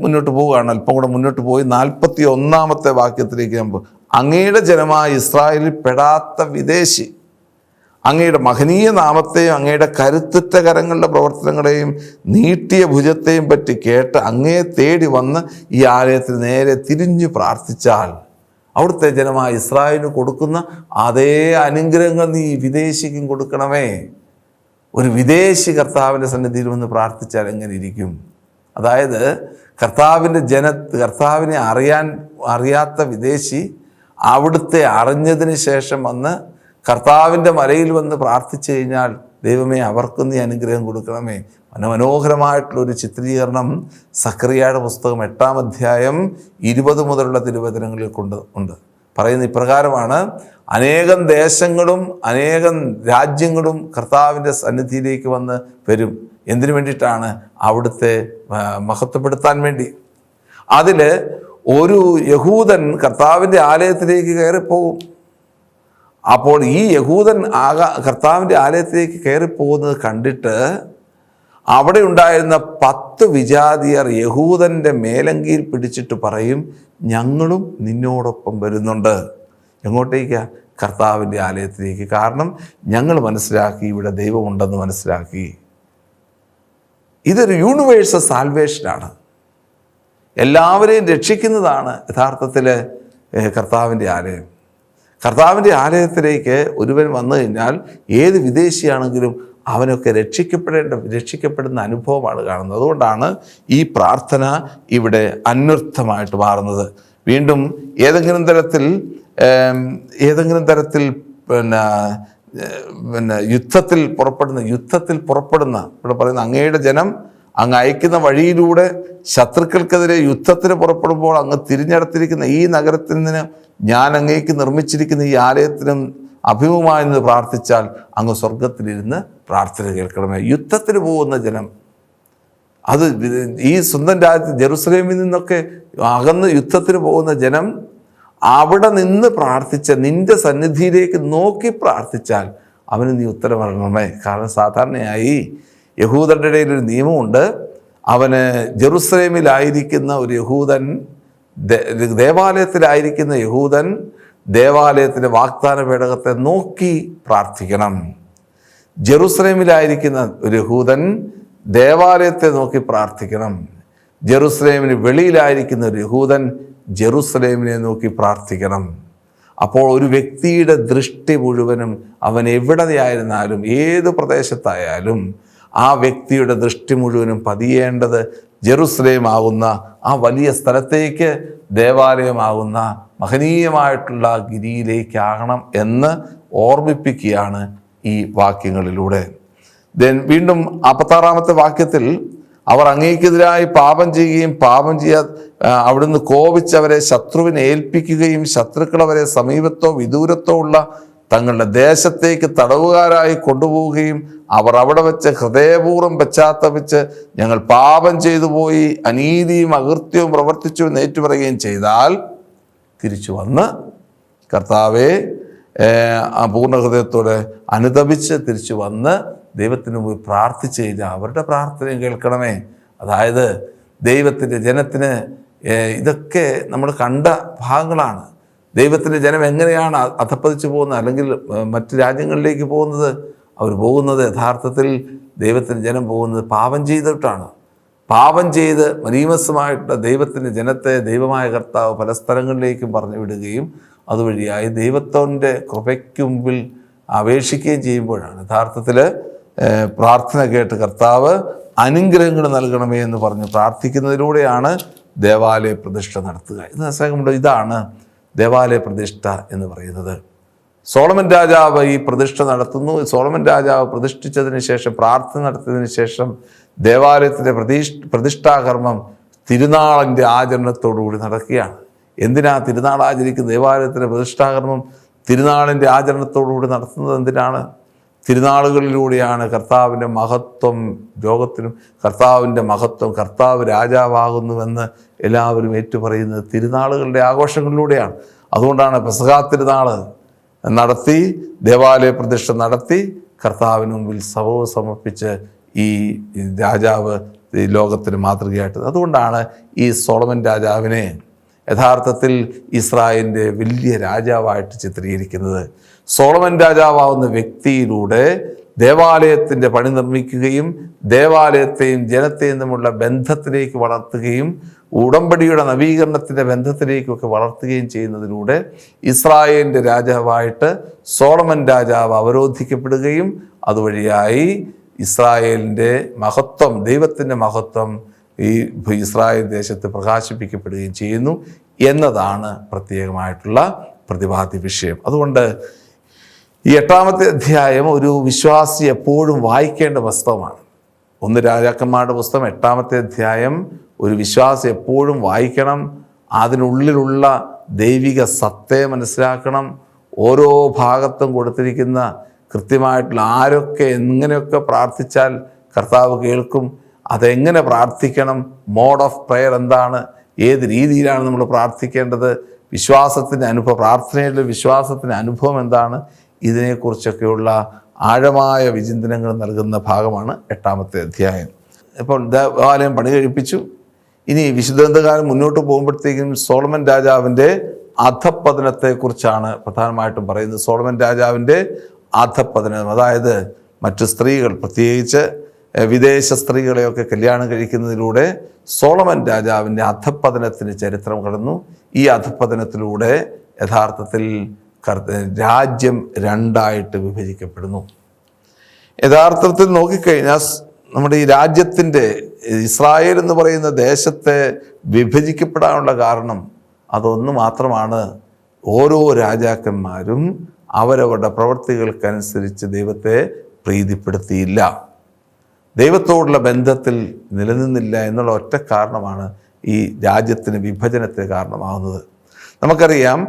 Speaker 2: മുന്നോട്ട് പോവുകയാണ്. അല്പം കൂടെ മുന്നോട്ട് പോയി 41-ാമത്തെ വാക്യത്തിലേക്ക് നമ്മൾ, അങ്ങയുടെ ജനമായ ഇസ്രായേലിൽ പെടാത്ത വിദേശി അങ്ങയുടെ മഹനീയ നാമത്തെയും അങ്ങയുടെ കരുത്തുറ്റ കരങ്ങളുടെ പ്രവർത്തനങ്ങളെയും നീട്ടിയ ഭുജത്തെയും പറ്റി കേട്ട് അങ്ങയെ തേടി വന്ന് ഈ ആലയത്തിൽ നേരെ തിരിഞ്ഞു പ്രാർത്ഥിച്ചാൽ അവിടുത്തെ ജനമായ ഇസ്രായേലിന് കൊടുക്കുന്ന അതേ അനുഗ്രഹങ്ങൾ നീ വിദേശിക്കും കൊടുക്കണമേ. ഒരു വിദേശി കർത്താവിൻ്റെ സന്നിധിയിൽ വന്ന് പ്രാർത്ഥിച്ചാൽ എങ്ങനെ ഇരിക്കും? അതായത് കർത്താവിനെ അറിയാത്ത വിദേശി അവിടുത്തെ അറിഞ്ഞതിന് ശേഷം വന്ന് കർത്താവിൻ്റെ മലയിൽ വന്ന് പ്രാർത്ഥിച്ചു കഴിഞ്ഞാൽ ദൈവമേ അവർക്ക് നീ അനുഗ്രഹം കൊടുക്കണമേ. മനോഹരമായിട്ടുള്ളൊരു ചിത്രീകരണം സക്കറിയയുടെ പുസ്തകം 8-ാം അധ്യായം 20 മുതലുള്ള തിരുവചനങ്ങളിൽ ഉണ്ട്. പറയുന്ന ഇപ്രകാരമാണ്, അനേകം ദേശങ്ങളും അനേകം രാജ്യങ്ങളും കർത്താവിൻ്റെ സന്നിധിയിലേക്ക് വന്ന് വരും. എന്തിനു വേണ്ടിയിട്ടാണ്? അവിടുത്തെ മഹത്വപ്പെടുത്താൻ വേണ്ടി. അതിൽ ഒരു യഹൂദൻ കർത്താവിൻ്റെ ആലയത്തിലേക്ക് കയറിപ്പോകും. അപ്പോൾ ഈ യഹൂദൻ കർത്താവിൻ്റെ ആലയത്തിലേക്ക് കയറിപ്പോകുന്നത് കണ്ടിട്ട് അവിടെ ഉണ്ടായിരുന്ന 10 വിജാതിയർ യഹൂദൻ്റെ മേലങ്കിയിൽ പിടിച്ചിട്ട് പറയും, ഞങ്ങളും നിന്നോടൊപ്പം വരുന്നുണ്ട്. എങ്ങോട്ടേക്കാ? കർത്താവിൻ്റെ ആലയത്തിലേക്ക്. കാരണം ഞങ്ങൾ മനസ്സിലാക്കി ഇവിടെ ദൈവമുണ്ടെന്ന് മനസ്സിലാക്കി. ഇതൊരു യൂണിവേഴ്സൽ സാൽവേഷനാണ്, എല്ലാവരെയും രക്ഷിക്കുന്നതാണ് യഥാർത്ഥത്തിൽ കർത്താവിൻ്റെ ആലയം. കർത്താവിൻ്റെ ആലയത്തിലേക്ക് ഒരുവൻ വന്നു കഴിഞ്ഞാൽ ഏത് വിദേശിയാണെങ്കിലും അവനൊക്കെ രക്ഷിക്കപ്പെടുന്ന അനുഭവമാണ് കാണുന്നത്. അതുകൊണ്ടാണ് ഈ പ്രാർത്ഥന ഇവിടെ അന്വർത്ഥമായിട്ട് മാറുന്നത്. വീണ്ടും ഏതെങ്കിലും തരത്തിൽ യുദ്ധത്തിൽ പുറപ്പെടുന്ന ഇവിടെ പറയുന്ന അങ്ങയുടെ ജനം അങ്ങ് അയക്കുന്ന വഴിയിലൂടെ ശത്രുക്കൾക്കെതിരെ യുദ്ധത്തിന് പുറപ്പെടുമ്പോൾ അങ്ങ് തിരിഞ്ഞെടുത്തിരിക്കുന്ന ഈ നഗരത്തിൽ നിന്ന് ഞാൻ അങ്ങേക്ക് നിർമ്മിച്ചിരിക്കുന്ന ഈ ആലയത്തിനും അഭിമുഖമായി നിന്ന് പ്രാർത്ഥിച്ചാൽ അങ്ങ് സ്വർഗത്തിലിരുന്ന് പ്രാർത്ഥന കേൾക്കണമേ. യുദ്ധത്തിന് പോകുന്ന ജനം, അത് ഈ സ്വന്തം രാജ്യത്ത് ജെറുസലേമിൽ നിന്നൊക്കെ അകന്ന് യുദ്ധത്തിന് പോകുന്ന ജനം അവിടെ നിന്ന് പ്രാർത്ഥിച്ച നിന്റെ സന്നിധിയിലേക്ക് നോക്കി പ്രാർത്ഥിച്ചാൽ അവന് നീ ഉത്തരം പറയണമേ. കാരണം സാധാരണയായി യഹൂദരുടെ ഇടയിൽ ഒരു നിയമമുണ്ട്. അവന് ജെറുസലേമിലായിരിക്കുന്ന ഒരു യഹൂദൻ, ദേവാലയത്തിലായിരിക്കുന്ന യഹൂദൻ ദേവാലയത്തിൻ്റെ വാഗ്ദാന പേടകത്തെ നോക്കി പ്രാർത്ഥിക്കണം. ജെറുസലേമിലായിരിക്കുന്ന ഒരു യഹൂദൻ ദേവാലയത്തെ നോക്കി പ്രാർത്ഥിക്കണം. ജെറുസലേമിന് വെളിയിലായിരിക്കുന്ന ഒരു യഹൂദൻ ജെറുസലേമിനെ നോക്കി പ്രാർത്ഥിക്കണം. അപ്പോൾ ഒരു വ്യക്തിയുടെ ദൃഷ്ടി മുഴുവനും അവൻ എവിടെയായിരുന്നാലും ഏത് പ്രദേശത്തായാലും ആ വ്യക്തിയുടെ ദൃഷ്ടി മുഴുവനും പതിയേണ്ടത് ജെറുസലേം ആകുന്ന ആ വലിയ സ്ഥലത്തേക്ക്, ദേവാലയമാകുന്ന മഹനീയമായിട്ടുള്ള ഗിരിയിലേക്കാകണം എന്ന് ഓർമ്മിപ്പിക്കുകയാണ് ഈ വാക്യങ്ങളിലൂടെ. വീണ്ടും 56-ാമത്തെ വാക്യത്തിൽ അവർ അങ്ങേക്കെതിരായി പാപം ചെയ്യുകയും പാപം അവിടുന്ന് കോപിച്ച് അവരെ ശത്രുവിനെ ഏൽപ്പിക്കുകയും ശത്രുക്കൾ അവരെ സമീപത്തോ വിദൂരത്തോ ഉള്ള തങ്ങളുടെ ദേശത്തേക്ക് തടവുകാരായി കൊണ്ടുപോവുകയും അവർ അവിടെ വെച്ച് ഹൃദയപൂർവ്വം പശ്ചാത്തപിച്ച് ഞങ്ങൾ പാപം ചെയ്തു പോയി അനീതിയും അകൃത്യവും പ്രവർത്തിച്ചു എന്ന് ഏറ്റുപറയുകയും ചെയ്താൽ തിരിച്ചു വന്ന് കർത്താവെ പൂർണ്ണ ഹൃദയത്തോടെ അനുതപിച്ച് തിരിച്ചു വന്ന് ദൈവത്തിന് മുമ്പിൽ പ്രാർത്ഥിച്ചു കഴിഞ്ഞാൽ അവരുടെ പ്രാർത്ഥനയും കേൾക്കണമേ. അതായത് ദൈവത്തിൻ്റെ ജനത്തിന് ഇതൊക്കെ നമ്മൾ കണ്ട ഭാഗങ്ങളാണ്. ദൈവത്തിൻ്റെ ജനം എങ്ങനെയാണ് അധപ്പതിച്ചു പോകുന്നത്, അല്ലെങ്കിൽ മറ്റ് രാജ്യങ്ങളിലേക്ക് പോകുന്നത്? അവർ പോകുന്നത് യഥാർത്ഥത്തിൽ ദൈവത്തിൻ്റെ ജനം പോകുന്നത് പാപം ചെയ്തിട്ടാണ്. പാപം ചെയ്ത് മരീമസമായിട്ടുള്ള ദൈവത്തിൻ്റെ ജനത്തെ ദൈവമായ കർത്താവ് പല സ്ഥലങ്ങളിലേക്കും പറഞ്ഞു വിടുകയും അതുവഴിയായി ദൈവത്തിൻ്റെ കൃപയ്ക്ക് മുമ്പിൽ അപേക്ഷിക്കുകയും ചെയ്യുമ്പോഴാണ് യഥാർത്ഥത്തിൽ പ്രാർത്ഥന കേട്ട് കർത്താവ് അനുഗ്രഹങ്ങൾ നൽകണമേ എന്ന് പറഞ്ഞ് പ്രാർത്ഥിക്കുന്നതിലൂടെയാണ് ദേവാലയ പ്രതിഷ്ഠ നടത്തുക. ഇത് മനസ്സിലാക്കുമ്പോൾ ഇതാണ് ദേവാലയ പ്രതിഷ്ഠ എന്ന് പറയുന്നത്. സോളമൻ രാജാവ് ഈ പ്രതിഷ്ഠ നടത്തുന്നു. സോളമൻ രാജാവ് പ്രതിഷ്ഠിച്ചതിന് ശേഷം, പ്രാർത്ഥന നടത്തിയതിന് ശേഷം ദേവാലയത്തിൻ്റെ പ്രതിഷ്ഠാകർമ്മം തിരുനാളിൻ്റെ ആചരണത്തോടുകൂടി നടക്കുകയാണ്. എന്തിനാ തിരുനാൾ ആചരിക്കുന്നത്? ദേവാലയത്തിൻ്റെ പ്രതിഷ്ഠാകർമ്മം തിരുനാളിൻ്റെ ആചരണത്തോടുകൂടി നടത്തുന്നത് എന്തിനാണ്? തിരുനാളുകളിലൂടെയാണ് കർത്താവിൻ്റെ മഹത്വം ലോകത്തിനും, കർത്താവിൻ്റെ മഹത്വം, കർത്താവ് രാജാവാകുന്നുവെന്ന് എല്ലാവരും ഏറ്റുപറയുന്നത് തിരുനാളുകളുടെ ആഘോഷങ്ങളിലൂടെയാണ്. അതുകൊണ്ടാണ് പെസഹാ തിരുനാൾ നടത്തി, ദേവാലയ പ്രതിഷ്ഠ നടത്തി, കർത്താവിന് മുമ്പിൽ സഭവ് സമർപ്പിച്ച് ഈ രാജാവ് ഈ ലോകത്തിന് മാതൃകയായിട്ട്. അതുകൊണ്ടാണ് ഈ സോളമൻ രാജാവിനെ യഥാർത്ഥത്തിൽ ഇസ്രായേലിൻ്റെ വലിയ രാജാവായിട്ട് ചിത്രീകരിക്കുന്നത്. സോളമൻ രാജാവാകുന്ന വ്യക്തിയിലൂടെ ദേവാലയത്തിൻ്റെ പണി നിർമ്മിക്കുകയും ദേവാലയത്തെയും ജനത്തെയും തമ്മിലുള്ള ബന്ധത്തിലേക്ക് വളർത്തുകയും ഉടമ്പടിയുടെ നവീകരണത്തിൻ്റെ ബന്ധത്തിലേക്കൊക്കെ വളർത്തുകയും ചെയ്യുന്നതിലൂടെ ഇസ്രായേലിൻ്റെ രാജാവായിട്ട് സോളമൻ രാജാവ് അവരോധിക്കപ്പെടുകയും അതുവഴിയായി ഇസ്രായേലിൻ്റെ മഹത്വം, ദൈവത്തിൻ്റെ മഹത്വം ഈ ഇസ്രായേൽ ദേശത്ത് പ്രകാശിപ്പിക്കപ്പെടുകയും ചെയ്യുന്നു എന്നതാണ് പ്രത്യേകമായിട്ടുള്ള പ്രതിപാദ്യ വിഷയം. അതുകൊണ്ട് ഈ 8-ാമത്തെ അധ്യായം ഒരു വിശ്വാസി എപ്പോഴും വായിക്കേണ്ട പുസ്തകമാണ്. 1 രാജാക്കന്മാരുടെ പുസ്തകം 8-ാമത്തെ അധ്യായം ഒരു വിശ്വാസി എപ്പോഴും വായിക്കണം. അതിനുള്ളിലുള്ള ദൈവിക സത്തയെ മനസ്സിലാക്കണം. ഓരോ ഭാഗത്തും കൊടുത്തിരിക്കുന്ന കൃത്യമായിട്ടുള്ള ആരൊക്കെ എങ്ങനെയൊക്കെ പ്രാർത്ഥിച്ചാൽ കർത്താവ് കേൾക്കും, അതെങ്ങനെ പ്രാർത്ഥിക്കണം, മോഡ് ഓഫ് പ്രെയർ എന്താണ്, ഏത് രീതിയിലാണ് നമ്മൾ പ്രാർത്ഥിക്കേണ്ടത്, വിശ്വാസത്തിൻ്റെ അനുഭവം, പ്രാർത്ഥനയിലെ വിശ്വാസത്തിൻ്റെ അനുഭവം എന്താണ്, ഇതിനെക്കുറിച്ചൊക്കെയുള്ള ആഴമായ വിചിന്തനങ്ങൾ നൽകുന്ന ഭാഗമാണ് 8-ാമത്തെ അധ്യായം. ഇപ്പോൾ ദേവാലയം പണി കഴിപ്പിച്ചു. ഇനി വിശുദ്ധകാലം മുന്നോട്ട് പോകുമ്പോഴത്തേക്കും സോളമൻ രാജാവിൻ്റെ അധപ്പതനത്തെക്കുറിച്ചാണ് പ്രധാനമായിട്ടും പറയുന്നത്. സോളമൻ രാജാവിൻ്റെ അധപ്പതനം, അതായത് മറ്റു സ്ത്രീകൾ, പ്രത്യേകിച്ച് വിദേശ സ്ത്രീകളെയൊക്കെ കല്യാണം കഴിക്കുന്നതിലൂടെ സോളമൻ രാജാവിൻ്റെ അധപ്പതനത്തിന് ചരിത്രം കടന്നു. ഈ അധപ്പതനത്തിലൂടെ യഥാർത്ഥത്തിൽ രാജ്യം 2ആയിട്ട് വിഭജിക്കപ്പെടുന്നു. യഥാർത്ഥത്തിൽ നോക്കിക്കഴിഞ്ഞാൽ നമ്മുടെ ഈ രാജ്യത്തിൻ്റെ ഇസ്രായേൽ എന്ന് പറയുന്ന ദേശത്തെ വിഭജിക്കപ്പെടാനുള്ള കാരണം അതൊന്നു മാത്രമാണ്. ഓരോ രാജാക്കന്മാരും അവരവരുടെ പ്രവൃത്തികൾക്കനുസരിച്ച് ദൈവത്തെ പ്രീതിപ്പെടുത്തിയില്ല, ദൈവത്തോടുള്ള ബന്ധത്തിൽ നിലനിന്നില്ല എന്നുള്ള ഒറ്റ കാരണമാണ് ഈ രാജ്യത്തിന് വിഭജനത്തിന് കാരണമാകുന്നത്. നമുക്കറിയാം,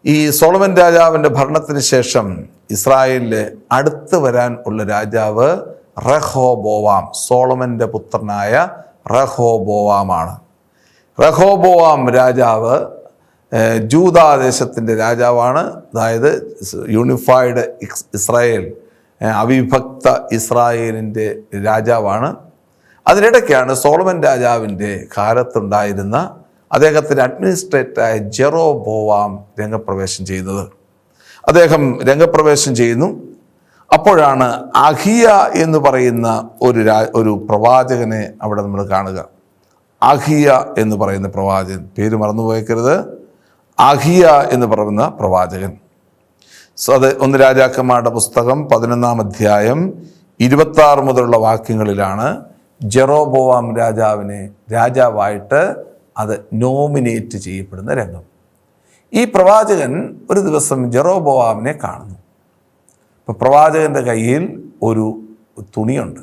Speaker 2: ഈ സോളമൻ രാജാവിൻ്റെ ഭരണത്തിന് ശേഷം ഇസ്രായേലിലെ അടുത്ത് വരാൻ ഉള്ള രാജാവ് റഹോബോവാം, സോളമൻ്റെ പുത്രനായ റഹോബോവാമാണ്. റഹോബോവാം രാജാവ് ജൂദാദേശത്തിൻ്റെ രാജാവാണ്. അതായത് യൂണിഫൈഡ് ഇസ്രായേൽ, അവിഭക്ത ഇസ്രായേലിൻ്റെ രാജാവാണ്. അതിനിടയ്ക്കാണ് സോളമൻ രാജാവിൻ്റെ കാലത്തുണ്ടായിരുന്ന അദ്ദേഹത്തിൻ്റെ അഡ്മിനിസ്ട്രേറ്ററായ ജെറോബോവാം രംഗപ്രവേശം ചെയ്യുന്നത്. അദ്ദേഹം രംഗപ്രവേശം ചെയ്യുന്നു. അപ്പോഴാണ് അഹിയ എന്ന് പറയുന്ന ഒരു പ്രവാചകനെ അവിടെ നമ്മൾ കാണുക. അഹിയ എന്ന് പറയുന്ന പ്രവാചകൻ, പേര് മറന്നുപോയേക്കരുത്, അഹിയ എന്ന് പറയുന്ന പ്രവാചകൻ. അത് 1 രാജാക്കന്മാരുടെ പുസ്തകം 11-ാം അധ്യായം 26 മുതലുള്ള വാക്യങ്ങളിലാണ് ജെറോബോവാം രാജാവിനെ രാജാവായിട്ട് അത് നോമിനേറ്റ് ചെയ്യപ്പെടുന്ന രംഗം. ഈ പ്രവാചകൻ ഒരു ദിവസം ജെറോബോവാമിനെ കാണുന്നു. അപ്പോൾ പ്രവാചകൻ്റെ കയ്യിൽ ഒരു തുണിയുണ്ട്.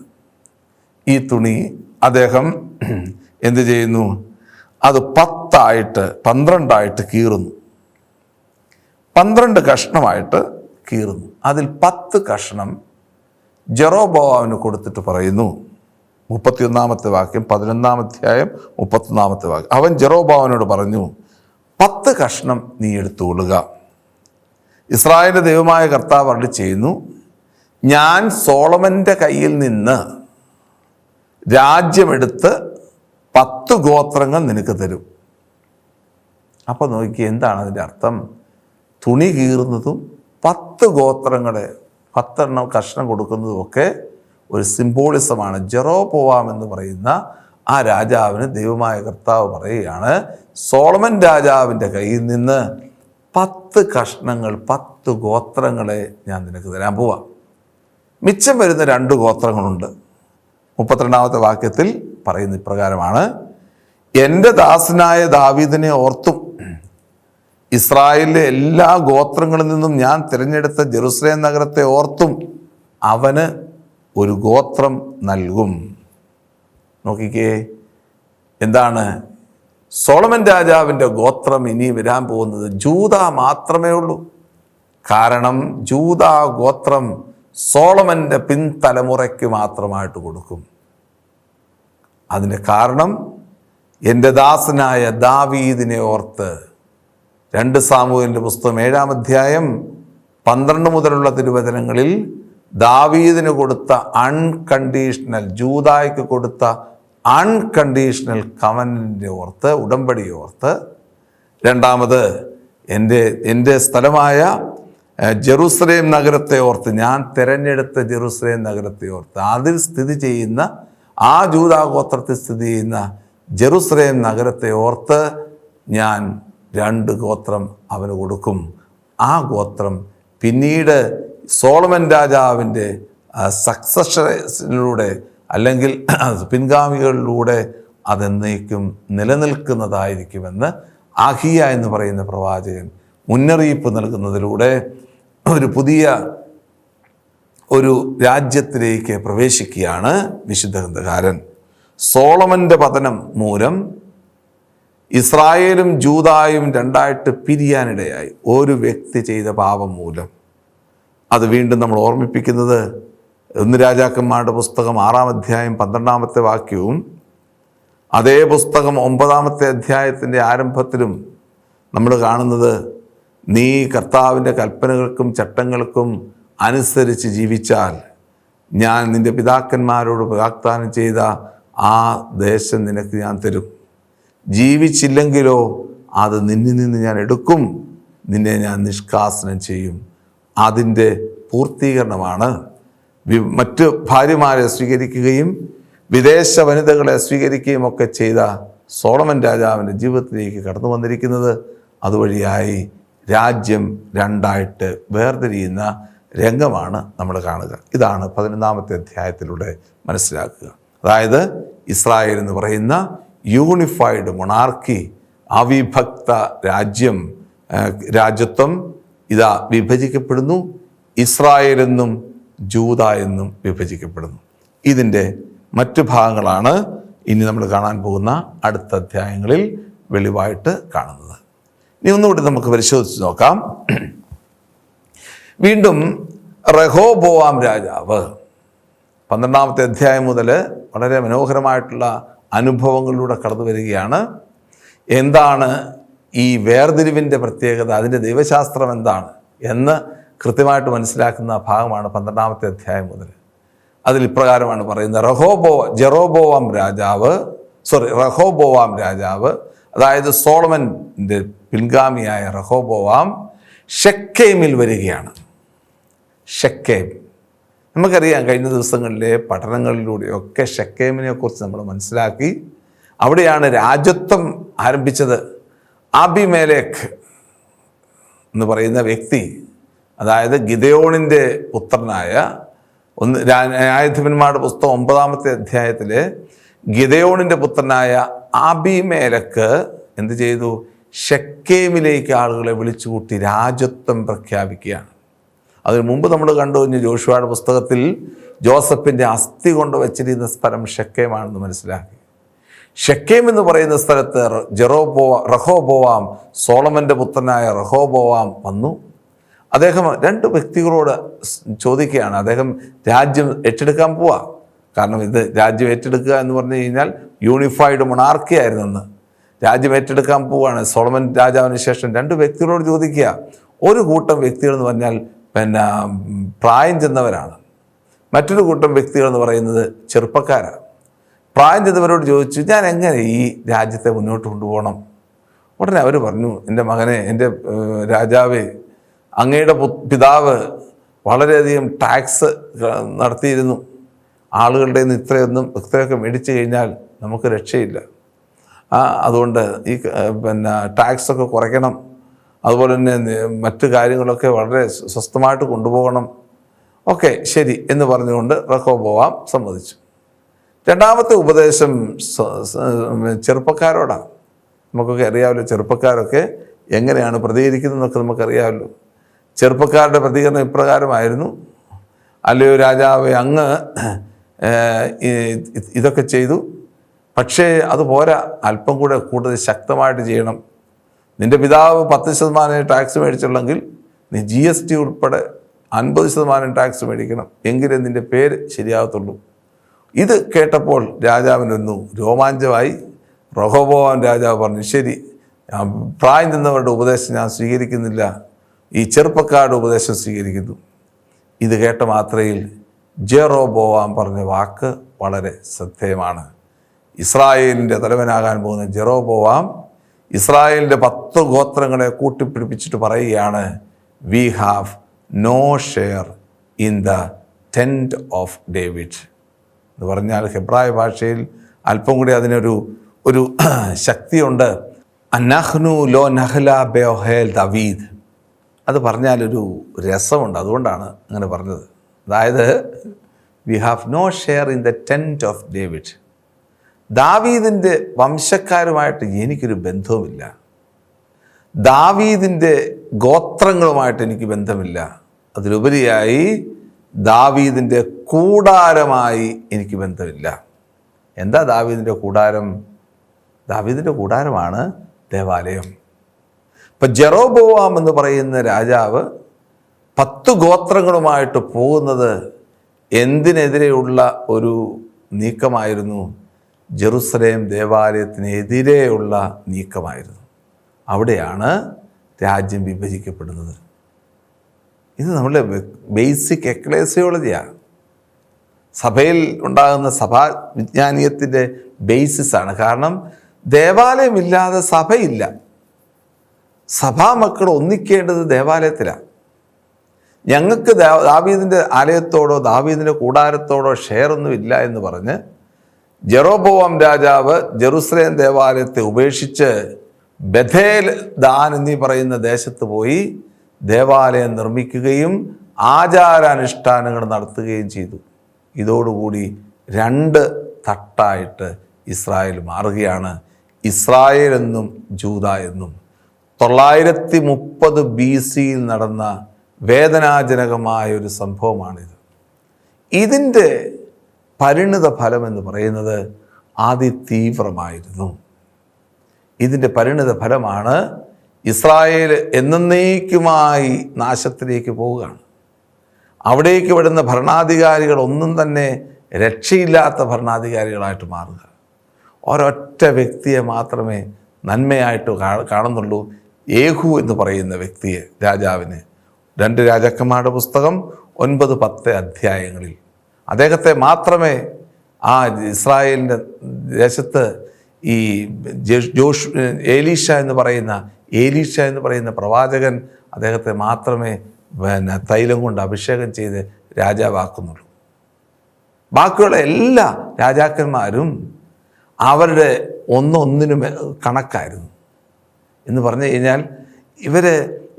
Speaker 2: ഈ തുണി അദ്ദേഹം എന്ത് ചെയ്യുന്നു? അത് 12 കീറുന്നു. 12 കഷ്ണമായിട്ട് കീറുന്നു. അതിൽ 10 കഷ്ണം ജെറോബോവാമിന് കൊടുത്തിട്ട് പറയുന്നു, 31-ാമത്തെ വാക്യം, 11-ാം അധ്യായം 31-ാമത്തെ വാക്യം. അവൻ ജെറോബോവാമിനോട് പറഞ്ഞു, 10 കഷ്ണം നീ എടുത്തുകൊള്ളുക. ഇസ്രായേലിൻ്റെ ദൈവമായ കർത്താവ് അരുളി ചെയ്യുന്നു, ഞാൻ സോളമൻ്റെ കയ്യിൽ നിന്ന് രാജ്യമെടുത്ത് 10 ഗോത്രങ്ങൾ നിനക്ക് തരും. അപ്പോൾ നോക്കി, എന്താണ് അതിൻ്റെ അർത്ഥം? തുണി കീറുന്നതും 10 ഗോത്രങ്ങളെ 10 കഷ്ണം കൊടുക്കുന്നതും ഒക്കെ ഒരു സിംബോളിസമാണ്. ജെറോബോവാം എന്ന് പറയുന്ന ആ രാജാവിന് ദൈവമായ കർത്താവ് പറയുകയാണ്, സോളമൻ രാജാവിൻ്റെ കയ്യിൽ നിന്ന് 10 കഷ്ണങ്ങൾ, 10 ഗോത്രങ്ങളെ ഞാൻ നിനക്ക് തരാൻ പോവാം. മിച്ചം വരുന്ന 2 ഗോത്രങ്ങളുണ്ട്. 32-ാമത്തെ വാക്യത്തിൽ പറയുന്ന ഇപ്രകാരമാണ്, എൻ്റെ ദാസനായ ദാവീദിനെ ഓർത്തും ഇസ്രായേലിലെ എല്ലാ ഗോത്രങ്ങളിൽ നിന്നും ഞാൻ തിരഞ്ഞെടുത്ത ജെറുസലേം നഗരത്തെ ഓർത്തും അവന് ഒരു ഗോത്രം നൽകും. നോക്കിക്കേ, എന്താണ്? സോളമൻ രാജാവിൻ്റെ ഗോത്രം ഇനി വരാൻ പോകുന്നത് ജൂദാ മാത്രമേ ഉള്ളൂ. കാരണം ജൂദാ ഗോത്രം സോളമൻ്റെ പിൻതലമുറയ്ക്ക് മാത്രമായിട്ട് കൊടുക്കും. അതിൻ്റെ കാരണം എൻ്റെ ദാസനായ ദാവീദിനെ ഓർത്ത് 2 സാമൂവേലിൻ്റെ പുസ്തകം 7-ാം അധ്യായം 12 മുതലുള്ള തിരുവചനങ്ങളിൽ ദാവീദിന് കൊടുത്ത അൺകണ്ടീഷണൽ, ജൂദായ്ക്ക് കൊടുത്ത അൺകണ്ടീഷണൽ കവനൻ്റിനെ ഓർത്ത്, ഉടമ്പടിയെ ഓർത്ത്, രണ്ടാമത് എൻ്റെ സ്ഥലമായ ജെറുസലേം നഗരത്തെ ഓർത്ത്, ഞാൻ തിരഞ്ഞെടുത്ത ജെറുസലേം നഗരത്തെ ഓർത്ത്, അതിൽ സ്ഥിതി ചെയ്യുന്ന, ആ ജൂദാ ഗോത്രത്തിൽ സ്ഥിതി ചെയ്യുന്ന ജെറുസലേം നഗരത്തെ ഓർത്ത് ഞാൻ 2 ഗോത്രം അവന് കൊടുക്കും. ആ ഗോത്രം പിന്നീട് സോളമൻ രാജാവിൻ്റെ സക്സഷനിലൂടെ അല്ലെങ്കിൽ പിൻഗാമികളിലൂടെ അതെന്നേക്കും നിലനിൽക്കുന്നതായിരിക്കുമെന്ന് അഹിയ എന്ന് പറയുന്ന പ്രവാചകൻ മുന്നറിയിപ്പ് നൽകുന്നതിലൂടെ ഒരു പുതിയ ഒരു രാജ്യത്തിലേക്ക് പ്രവേശിക്കുകയാണ് വിശുദ്ധ ഗ്രന്ഥകാരൻ. സോളമൻ്റെ പതനം മൂലം ഇസ്രായേലും ജൂദായും 2ആയിട്ട് പിരിയാനിടയായി, ഒരു വ്യക്തി ചെയ്ത പാപം മൂലം. അത് വീണ്ടും നമ്മൾ ഓർമ്മിപ്പിക്കുന്നത് 1 രാജാക്കന്മാരുടെ പുസ്തകം 6-ാം അധ്യായം 12-ാമത്തെ വാക്യവും അതേ പുസ്തകം 9-ാമത്തെ അധ്യായത്തിൻ്റെ ആരംഭത്തിലും നമ്മൾ കാണുന്നത്, നീ കർത്താവിൻ്റെ കൽപ്പനകൾക്കും ചട്ടങ്ങൾക്കും അനുസരിച്ച് ജീവിച്ചാൽ ഞാൻ നിൻ്റെ പിതാക്കന്മാരോട് വാഗ്ദാനം ചെയ്ത ആ ദേശം നിനക്ക് ഞാൻ തരും. ജീവിച്ചില്ലെങ്കിലോ അത് നിന്നിൽ നിന്ന് ഞാൻ എടുക്കും, നിന്നെ ഞാൻ നിഷ്കാസനം ചെയ്യും. അതിൻ്റെ പൂർത്തീകരണമാണ് മറ്റ് ഭാര്യമാരെ സ്വീകരിക്കുകയും വിദേശ വനിതകളെ സ്വീകരിക്കുകയും ഒക്കെ ചെയ്ത സോളമൻ രാജാവിൻ്റെ ജീവിതത്തിലേക്ക് കടന്നു വന്നിരിക്കുന്നത്. അതുവഴിയായി രാജ്യം 2ആയിട്ട് വേർതിരിയുന്ന രംഗമാണ് നമ്മൾ കാണുക. ഇതാണ് 11-ാമത്തെ അധ്യായത്തിലൂടെ മനസ്സിലാക്കുക. അതായത് ഇസ്രായേൽ എന്ന് പറയുന്ന യൂണിഫൈഡ് മൊണാർക്കി, അവിഭക്ത രാജ്യത്വം ഇതാ വിഭജിക്കപ്പെടുന്നു. ഇസ്രായേൽ എന്നും ജൂദ എന്നും വിഭജിക്കപ്പെടുന്നു. ഇതിൻ്റെ മറ്റു ഭാഗങ്ങളാണ് ഇനി നമ്മൾ കാണാൻ പോകുന്ന അടുത്ത അധ്യായങ്ങളിൽ വെളിവായിട്ട് കാണുന്നത്. ഇനി ഒന്നുകൂടി നമുക്ക് പരിശോധിച്ച് നോക്കാം. വീണ്ടും റഹോബോവാം രാജാവ് 12-ാമത്തെ അധ്യായം മുതൽ വളരെ മനോഹരമായിട്ടുള്ള അനുഭവങ്ങളിലൂടെ കടന്നു വരികയാണ്. എന്താണ് ഈ വേർതിരിവിൻ്റെ പ്രത്യേകത, അതിൻ്റെ ദൈവശാസ്ത്രം എന്താണ് എന്ന് കൃത്യമായിട്ട് മനസ്സിലാക്കുന്ന ഭാഗമാണ് 12-ാമത്തെ അധ്യായം മുതൽ. അതിൽ ഇപ്രകാരമാണ് പറയുന്നത്. റഹോബോവാം രാജാവ്, അതായത് സോളമൻ്റെ പിൻഗാമിയായ റഹോബോവാം ഷെക്കേമിൽ വരികയാണ്. ഷെക്കേം നമുക്കറിയാം, കഴിഞ്ഞ ദിവസങ്ങളിലെ പഠനങ്ങളിലൂടെയൊക്കെ ഷെക്കേമിനെ കുറിച്ച് നമ്മൾ മനസ്സിലാക്കി. അവിടെയാണ് രാജ്യത്വം ആരംഭിച്ചത്. അബിമേലെക്ക് എന്ന് പറയുന്ന വ്യക്തി, അതായത് ഗിദെയോണിൻ്റെ പുത്രനായ ന്യായാധിപന്മാരുടെ പുസ്തകം 9-ാമത്തെ അധ്യായത്തിൽ ഗിദെയോണിൻ്റെ പുത്രനായ അബിമേലെക്ക് എന്ത് ചെയ്തു? ഷെക്കേമിലേക്ക് ആളുകളെ വിളിച്ചുകൂട്ടി രാജ്യത്വം പ്രഖ്യാപിക്കുകയാണ്. അതിനു മുമ്പ് നമ്മൾ കണ്ടു കഴിഞ്ഞ ജോഷുവയുടെ പുസ്തകത്തിൽ ജോസഫിൻ്റെ അസ്ഥി കൊണ്ട് വെച്ചിരുന്ന സ്ഥലം ഷെക്കേമാണെന്ന് മനസ്സിലാക്കി. ഷെക്കേം എന്ന് പറയുന്ന സ്ഥലത്ത് റഹോബോവാം, സോളമൻ്റെ പുത്രനായ റഹോബോവാം വന്നു. അദ്ദേഹം 2 വ്യക്തികളോട് ചോദിക്കുകയാണ്. അദ്ദേഹം രാജ്യം ഏറ്റെടുക്കാൻ പോവാ. കാരണം ഇത് രാജ്യം ഏറ്റെടുക്കുക എന്ന് പറഞ്ഞു കഴിഞ്ഞാൽ യൂണിഫൈഡ് മൊണാർക്കി ആയിരുന്നെന്ന്. രാജ്യം ഏറ്റെടുക്കാൻ പോവുകയാണ്. സോളമൻ രാജാവിന് ശേഷം 2 വ്യക്തികളോട് ചോദിക്കുക. ഒരു കൂട്ടം വ്യക്തികൾ എന്ന് പറഞ്ഞാൽ പ്രായം ചെന്നവരാണ്. മറ്റൊരു കൂട്ടം വ്യക്തികൾ എന്ന് പറയുന്നത് ചെറുപ്പക്കാരാണ്. പ്രായം ചെന്നവരോട് ചോദിച്ചു, ഞാൻ എങ്ങനെ ഈ രാജ്യത്തെ മുന്നോട്ട് കൊണ്ടുപോകണം? ഉടനെ അവർ പറഞ്ഞു, എൻ്റെ മകനെ, എൻ്റെ രാജാവേ, അങ്ങയുടെ പിതാവ് വളരെയധികം ടാക്സ് നടത്തിയിരുന്നു. ആളുകളുടെ നിന്ന് ഇത്രയൊക്കെ മേടിച്ചു കഴിഞ്ഞാൽ നമുക്ക് രക്ഷയില്ല. അതുകൊണ്ട് ഈ ടാക്സൊക്കെ കുറയ്ക്കണം. അതുപോലെ തന്നെ മറ്റു കാര്യങ്ങളൊക്കെ വളരെ സ്വസ്ഥമായിട്ട് കൊണ്ടുപോകണം. ഓക്കെ, ശരി എന്ന് പറഞ്ഞുകൊണ്ട് റഹോബോവാം സമ്മതിച്ചു. 2-ാമത്തെ ഉപദേശം ചെറുപ്പക്കാരോടാണ്. നമുക്കൊക്കെ അറിയാമല്ലോ ചെറുപ്പക്കാരൊക്കെ എങ്ങനെയാണ് പ്രതികരിക്കുന്നതെന്നൊക്കെ നമുക്കറിയാമല്ലോ. ചെറുപ്പക്കാരുടെ പ്രതികരണം ഇപ്രകാരമായിരുന്നു. അല്ലയോ രാജാവേ, അങ്ങ് ഇതൊക്കെ ചെയ്തു, പക്ഷേ അതുപോരാ, അല്പം കൂടെ കൂടുതൽ ശക്തമായിട്ട് ചെയ്യണം. നിൻ്റെ പിതാവ് 10% ടാക്സ് മേടിച്ചുള്ളെങ്കിൽ നീ GST ഉൾപ്പെടെ 50% ടാക്സ് മേടിക്കണം, എങ്കിലേ നിൻ്റെ പേര് ശരിയാകത്തുള്ളൂ. ഇത് കേട്ടപ്പോൾ രാജാവിനൊന്നു രോമാഞ്ചമായി. റഹോബോവാം രാജാവ് പറഞ്ഞു, ശരി, പ്രായം ചെന്നവരുടെ ഉപദേശം ഞാൻ സ്വീകരിക്കുന്നില്ല, ഈ ചെറുപ്പക്കാരുടെ ഉപദേശം സ്വീകരിക്കുന്നു. ഇത് കേട്ട മാത്രയിൽ ജെറോബോവാം പറഞ്ഞ വാക്ക് വളരെ ശ്രദ്ധേയമാണ്. ഇസ്രായേലിൻ്റെ തലവനാകാൻ പോകുന്ന ജെറോബോവാം ഇസ്രായേലിൻ്റെ 10 ഗോത്രങ്ങളെ കൂട്ടിപ്പിടിപ്പിച്ചിട്ട് പറയുകയാണ്, we have no share in the tent of David എന്ന് പറഞ്ഞാൽ ഹെബ്രായ ഭാഷയിൽ അല്പം കൂടി അതിനൊരു ശക്തിയുണ്ട്. അനഹ്നു ലോ നഹ്ല ബെഹേൽ ദാവീദ്. അത് പറഞ്ഞാലൊരു രസമുണ്ട്, അതുകൊണ്ടാണ് അങ്ങനെ പറഞ്ഞത്. അതായത് we have no share in the tent of David. ദാവീദിൻ്റെ വംശക്കാരുമായിട്ട് എനിക്കൊരു ബന്ധവുമില്ല. ദാവീദിൻ്റെ ഗോത്രങ്ങളുമായിട്ട് എനിക്ക് ബന്ധമില്ല. അതിലുപരിയായി ദാവീദിൻ്റെ കൂടാരമായി എനിക്ക് ബന്ധമില്ല. എന്താ ദാവീദിൻ്റെ കൂടാരം? ദാവീദിൻ്റെ കൂടാരമാണ് ദേവാലയം. ഇപ്പം ജെറോബോവാം എന്ന് പറയുന്ന രാജാവ് 10 ഗോത്രങ്ങളുമായിട്ട് പോകുന്നത് എന്തിനെതിരെയുള്ള ഒരു നീക്കമായിരുന്നു? ജെറുസലേം ദേവാലയത്തിനെതിരെയുള്ള നീക്കമായിരുന്നു. അവിടെയാണ് രാജ്യം വിഭജിക്കപ്പെടുന്നത്. ഇത് നമ്മുടെ ബേസിക് എക്ലേസിയോളജിയാണ്. സഭയിൽ ഉണ്ടാകുന്ന സഭാ വിജ്ഞാനീയത്തിൻ്റെ ബേസിസാണ്. കാരണം ദേവാലയമില്ലാതെ സഭയില്ല. സഭാമക്കൾ ഒന്നിക്കേണ്ടത് ദേവാലയത്തിലാണ്. ഞങ്ങൾക്ക് ദാവീദിൻ്റെ ആലയത്തോടോ ദാവീദിൻ്റെ കൂടാരത്തോടോ ഷെയറൊന്നും ഇല്ല എന്ന് പറഞ്ഞ് ജെറോബോവാം രാജാവ് ജെറുസലേം ദേവാലയത്തെ ഉപേക്ഷിച്ച് ബഥേൽ ദാൻ എന്നീ പറയുന്ന ദേശത്ത് പോയി ദേവാലയം നിർമ്മിക്കുകയും ആചാരാനുഷ്ഠാനങ്ങൾ നടത്തുകയും ചെയ്തു. ഇതോടുകൂടി 2 തട്ടായിട്ട് ഇസ്രായേൽ മാറുകയാണ്. ഇസ്രായേൽ എന്നും ജൂദ എന്നും. 930 BC നടന്ന വേദനാജനകമായ ഒരു സംഭവമാണിത്. ഇതിൻ്റെ പരിണിത ഫലം എന്ന് പറയുന്നത് അതിതീവ്രമായിരുന്നു. ഇതിൻ്റെ പരിണിത ഫലമാണ് ഇസ്രായേൽ എന്നേക്കുമായി നാശത്തിലേക്ക് പോവുകയാണ്. അവിടേക്ക് വരുന്ന ഭരണാധികാരികൾ ഒന്നും തന്നെ രക്ഷയില്ലാത്ത ഭരണാധികാരികളായിട്ട് മാറുക. ഒരൊറ്റ വ്യക്തിയെ മാത്രമേ നന്മയായിട്ട് കാണുന്നുള്ളൂ, യേഹൂ എന്ന് പറയുന്ന വ്യക്തിയെ, രാജാവിന്. 2 രാജാക്കന്മാരുടെ പുസ്തകം 9-10 അധ്യായങ്ങളിൽ അദ്ദേഹത്തെ മാത്രമേ ആ ഇസ്രായേലിൻ്റെ ദേശത്ത് ഈ ഏലീഷ എന്ന് പറയുന്ന പ്രവാചകൻ അദ്ദേഹത്തെ മാത്രമേ തൈലം കൊണ്ട് അഭിഷേകം ചെയ്ത് രാജാവാക്കുന്നുള്ളൂ. ബാക്കിയുള്ള എല്ലാ രാജാക്കന്മാരും അവരുടെ ഒന്നൊന്നിനും കണക്കായിരുന്നു. എന്ന് പറഞ്ഞു കഴിഞ്ഞാൽ